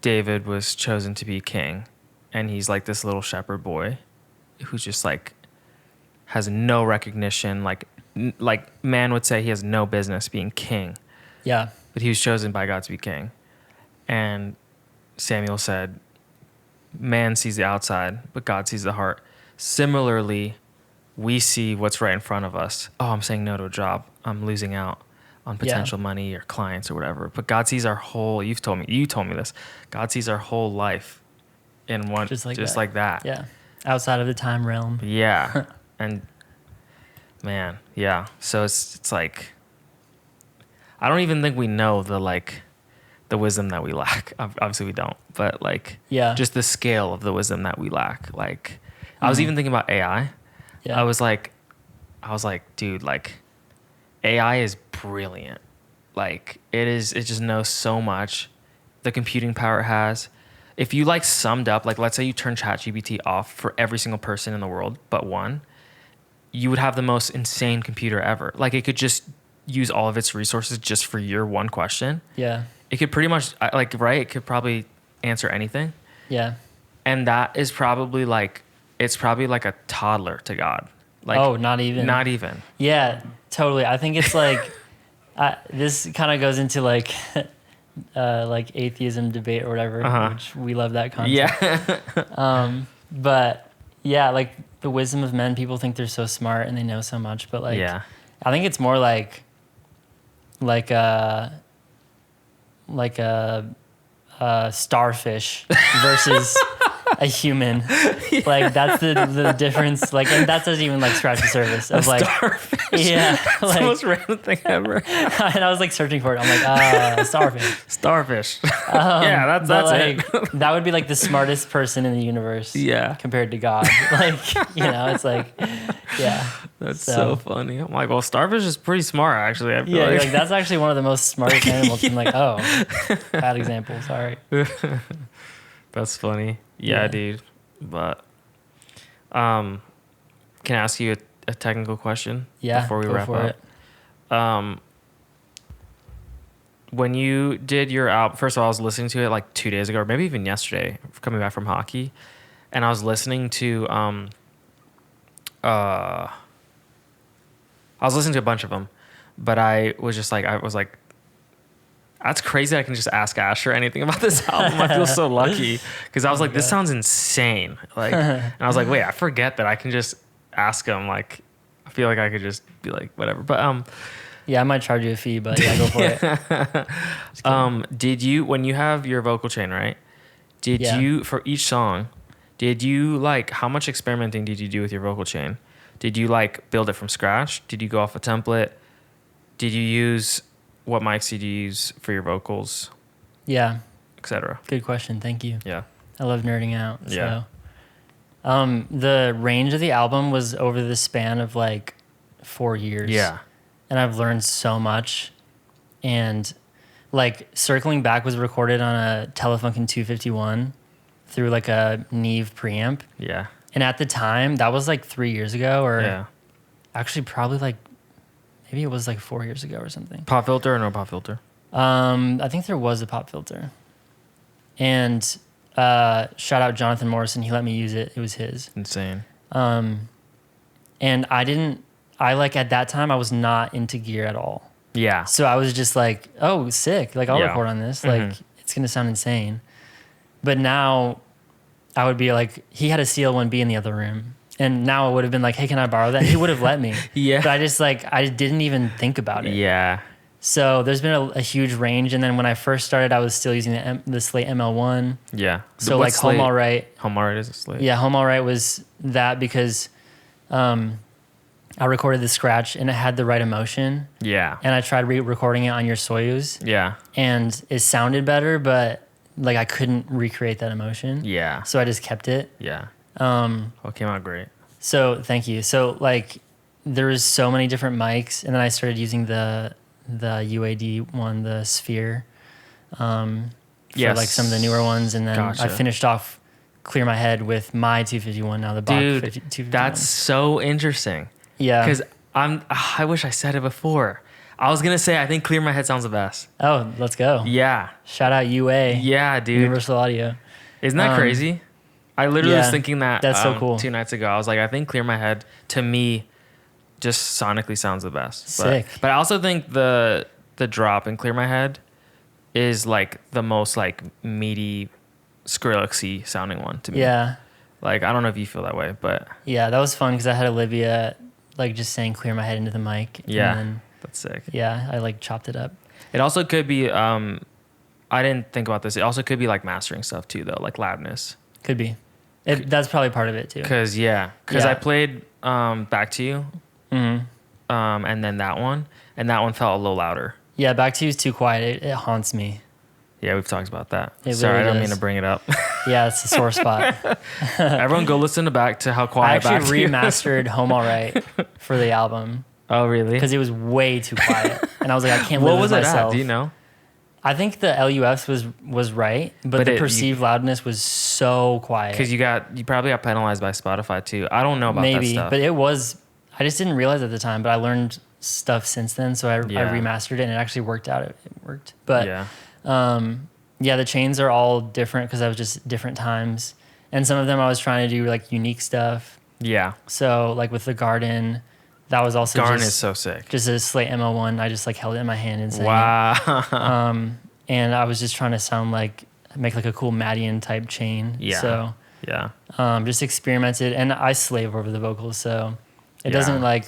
David was chosen to be king, and he's like this little shepherd boy who's just like has no recognition. Like man would say he has no business being king. Yeah. But he was chosen by God to be king. And Samuel said, man sees the outside, but God sees the heart. Similarly, we see what's right in front of us. Oh, I'm saying no to a job. I'm losing out on potential money or clients or whatever. But God sees our whole, you told me this. God sees our whole life in one, just like that. Yeah. Outside of the time realm. Yeah. And man, yeah. So it's like, I don't even think we know the wisdom that we lack. Obviously we don't, but just the scale of the wisdom that we lack. Like I was even thinking about AI. Yeah. I was like, dude, like AI is brilliant. Like it just knows so much. The computing power it has. If you like summed up, like let's say you turn ChatGPT off for every single person in the world but one, you would have the most insane computer ever. Like it could just use all of its resources just for your one question. Yeah. It could pretty much right? It could probably answer anything. Yeah. And that is probably like, it's probably like a toddler to God. Like, oh, not even. Not even. Yeah, totally. I think it's like, this kind of goes into like atheism debate or whatever, which we love that concept. Yeah. But yeah, like the wisdom of men, people think they're so smart and they know so much, but like, Yeah. I think it's more like a starfish versus a human. Like that's the difference. Like, and that doesn't even like scratch the surface of like starfish. Yeah, That's like, the most random thing ever. and I was like searching for it. I'm like, starfish. Starfish. Yeah, that's like, it. That would be like the smartest person in the universe. Yeah. Compared to God. Like, it's like, yeah. That's so funny. I'm like, well, starfish is pretty smart, actually. I feel Yeah, like. like that's actually one of the most smartest animals. I'm like, oh, bad example. Sorry. That's funny. Yeah, dude. But, can I ask you a technical question? Yeah. Before we go wrap for up. it. When you did your album, first of all, I was listening to it like 2 days ago, or maybe even yesterday, coming back from hockey, and I was listening to I was listening to a bunch of them, but I was like, that's crazy. I can just ask Asher anything about this album. I feel so lucky because I was like, this sounds insane. Like, and I was like, wait, I forget that I can just ask him. Like, I feel like I could just be like, whatever. But yeah, I might charge you a fee, but yeah, go for it. Did you, when you have your vocal chain, right? Did you, for each song, did you like, how much experimenting did you do with your vocal chain? Did you like build it from scratch? Did you go off a template? Did you use, what mics did you use for your vocals? Yeah. Etc. Good question. Thank you. Yeah. I love nerding out. Yeah. So, the range of the album was over the span of like 4 years. Yeah. And I've learned so much. And like Circling Back was recorded on a Telefunken 251 through like a Neve preamp. Yeah. And at the time, that was like 3 years ago, or actually probably like, maybe it was like 4 years ago or something. Pop filter or no pop filter? I think there was a pop filter. And shout out Jonathan Morrison. He let me use it. It was his. Insane. And I like at that time, I was not into gear at all. Yeah. So I was just like, oh, sick. Like I'll record on this. Like it's going to sound insane. But now I would be like, he had a CL1B in the other room. And now it would have been like, hey, can I borrow that? He would have let me. Yeah. But I didn't even think about it. Yeah. So there's been a huge range. And then when I first started, I was still using the Slate ML1. Yeah. So like Home All Right. Home All Right is a Slate. Yeah, Home All Right was that because I recorded the scratch and it had the right emotion. Yeah. And I tried recording it on your Soyuz. Yeah. And it sounded better, but like I couldn't recreate that emotion. Yeah. So I just kept it. Yeah. It came out great. So thank you. So like there was so many different mics, and then I started using the UAD one, the Sphere, for like some of the newer ones, and then I finished off Clear My Head with my 251 now, the Bach 251. That's so interesting. Yeah. Because I wish I said it before. I was gonna say I think Clear My Head sounds the best. Oh, let's go. Yeah. Shout out UA. Yeah, dude. Universal Audio. Isn't that crazy? I literally was thinking that that's so cool. 2 nights ago. I was like, I think Clear My Head to me just sonically sounds the best. Sick. But I also think the drop in Clear My Head is like the most like meaty, Skrillexy sounding one to me. Yeah. Like I don't know if you feel that way, but yeah, that was fun because I had Olivia like just saying "Clear My Head" into the mic. Yeah, and then, that's sick. Yeah, I like chopped it up. It also could be. I didn't think about this. It also could be like mastering stuff too, though, like loudness. Could be. That's probably part of it too. Because I played Back to You, and then that one felt a little louder. Yeah, Back to You is too quiet. It haunts me. Yeah, we've talked about that. It Sorry, really I don't mean does. to bring it up. Yeah, it's a sore spot. Everyone go listen back to how I quiet back actually to you. remastered Home Alright for the album Oh, really? because it was way too quiet, and I was like, I can't live What with was it myself. at? Do you know? I think the LUFs was right, but the perceived loudness was so quiet. Because you probably got penalized by Spotify too. I don't know about that Maybe, stuff. but it was. I just didn't realize at the time, but I learned stuff since then, so I Yeah. remastered it, and it actually worked out. It worked, but yeah. yeah, the chains are all different because I was just different times, and some of them I was trying to do like unique stuff. Yeah. So like with the garden, that was also Garn just, is so sick. just a Slate MO1. I just like held it in my hand and sang Wow. it. And I was just trying to sound like make like a cool Madian type chain. Yeah. So yeah. just experimented, and I slave over the vocals, so it Yeah. doesn't like.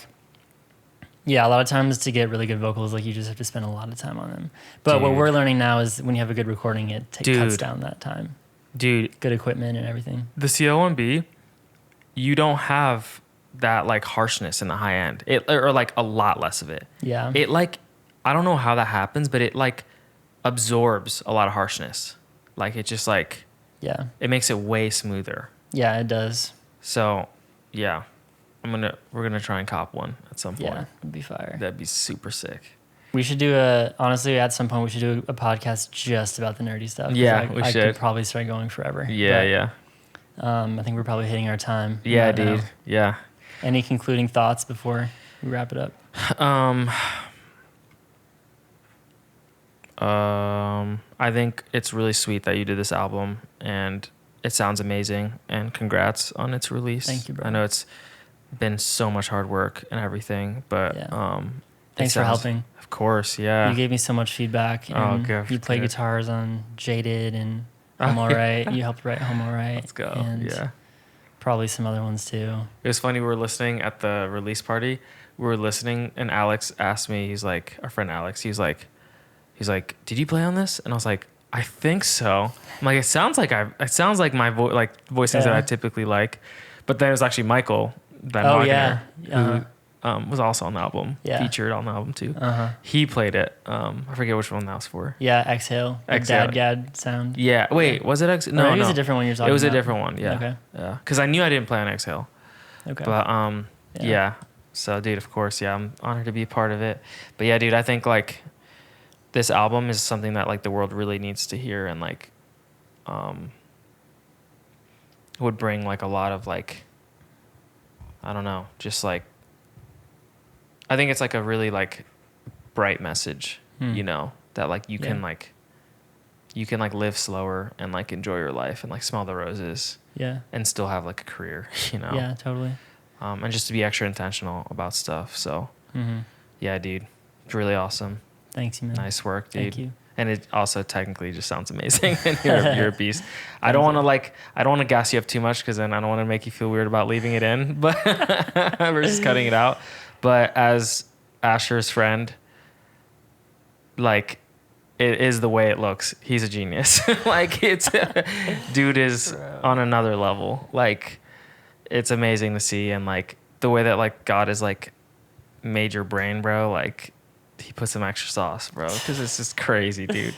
Yeah, a lot of times to get really good vocals, like you just have to spend a lot of time on them. But what Dude. we're learning now is when you have a good recording, it cuts Dude. down that time. Dude, Good equipment and everything. the CO1B, you don't have that like harshness in the high end. Or like a lot less of it. Yeah. It like, I don't know how that happens, but it like absorbs a lot of harshness. Like it just like, Yeah. it makes it way smoother. Yeah, it does. So yeah, we're gonna try and cop one at some point. Yeah, it'd be fire. That'd be super sick. We should do honestly, at some point, we should do a podcast just about the nerdy stuff. 'Cause Yeah, I we should. could probably start going forever. Yeah, But, I think we're probably hitting our time. yeah. Yeah, right now. dude. Yeah. Any concluding thoughts before we wrap it up? I think it's really sweet that you did this album, and it sounds amazing, and congrats on its release. Thank you, bro. I know it's been so much hard work and everything, but Yeah. it Thanks for sounds- helping. Of course, yeah. You gave me so much feedback. And good, you played good. guitars on Jaded and Oh, Home yeah. Alright. You helped write Home Alright. Let's go. And Yeah. probably some other ones too. It was funny. We were listening at the release party. We were listening, and Alex asked me. He's like, our friend Alex. He's like, "Did you play on this?" And I was like, "I think so." I'm like, "It sounds like my voicings that Yeah. I typically like." But then it was actually Michael Van Oh, Wagner, yeah. who was also on the album, Yeah. featured on the album too. Uh-huh. He played it. I forget which one that was for. Yeah, Exhale. The Exhale. Dad Gad sound. Yeah. Wait, was it Exhale? Or No, maybe no. it was a different one you're talking about. It was a different one. Yeah. Okay. Yeah. Because I knew I didn't play on Exhale. Okay. But Yeah. yeah. So dude, of course, yeah, I'm honored to be a part of it. But yeah, dude, I think like this album is something that like the world really needs to hear, and like would bring like a lot of like, I don't know, just like I think it's like a really like bright message, you know, that like you can like live slower and like enjoy your life and like smell the roses Yeah. and still have like a career, you know. Yeah, totally. And just to be extra intentional about stuff. So, yeah, dude, it's really awesome. Thanks, man. Nice work, dude. Thank you. And it also technically just sounds amazing. And you're a beast. I don't want to gas you up too much because then I don't want to make you feel weird about leaving it in, but versus cutting it out. But as Asher's friend, like, it is the way it looks. He's a genius. Like, dude is on another level. Like, it's amazing to see, and like the way that like God is like made your brain, bro. Like he put some extra sauce, bro, because it's just crazy, dude.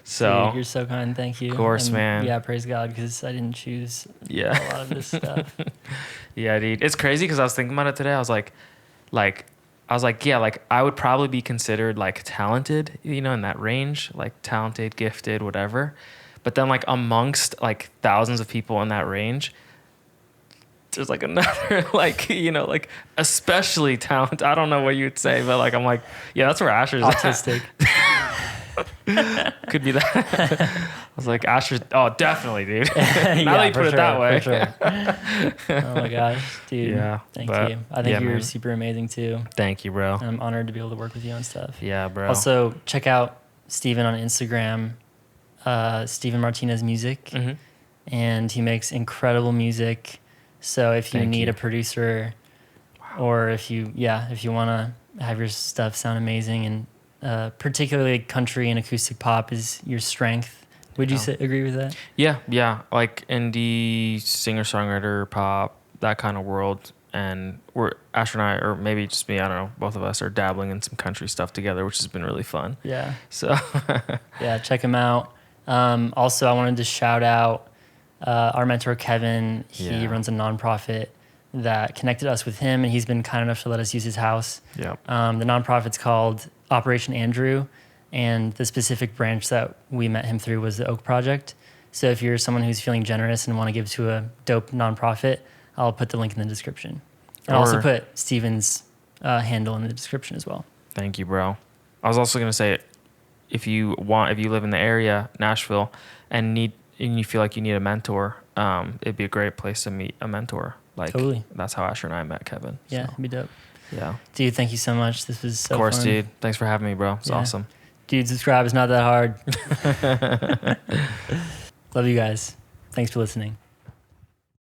So Dude, you're so kind. Thank you. Of course, And man. Yeah, praise God because I didn't choose a lot of this stuff. Yeah, dude, it's crazy because I was thinking about it today. I was like, yeah, like I would probably be considered like talented, you know, in that range, like talented, gifted, whatever. But then like amongst like thousands of people in that range, there's like another like, you know, like especially talented. I don't know what you'd say, but like I'm like, yeah, that's where Asher's Autistic. Could be that. I was like, Asher's, oh, definitely, dude. Now Yeah, that you for put it that way. For sure. Oh my gosh, dude. Yeah, Thank but, you. I think yeah, you're man. super amazing too. Thank you, bro. And I'm honored to be able to work with you on stuff. Yeah, bro. Also, check out Steven on Instagram, Steven Martinez Music. Mhm. And he makes incredible music. So if you Thank need you. a producer or if you want to have your stuff sound amazing, and particularly country and acoustic pop is your strength. Would you agree with that? Yeah, like indie singer-songwriter, pop, that kind of world. And Asher and I, or maybe just me, I don't know, both of us are dabbling in some country stuff together, which has been really fun. Yeah. So Yeah, check him out. Also, I wanted to shout out our mentor, Kevin. He runs a nonprofit that connected us with him, and he's been kind enough to let us use his house. Yep. The nonprofit's called Operation Andrew, and the specific branch that we met him through was the Oak Project. So if you're someone who's feeling generous and want to give to a dope nonprofit, I'll put the link in the description. And I'll also put Steven's handle in the description as well. Thank you, bro. I was also going to say, if you live in the area, Nashville, and you feel like you need a mentor, it'd be a great place to meet a mentor. Like, totally. That's how Asher and I met Kevin. Yeah, it'd be dope. Yeah. Dude, thank you so much. This was so fun. Of course, dude. Thanks for having me, bro. It's awesome. Dude, subscribe. It's not that hard. Love you guys. Thanks for listening.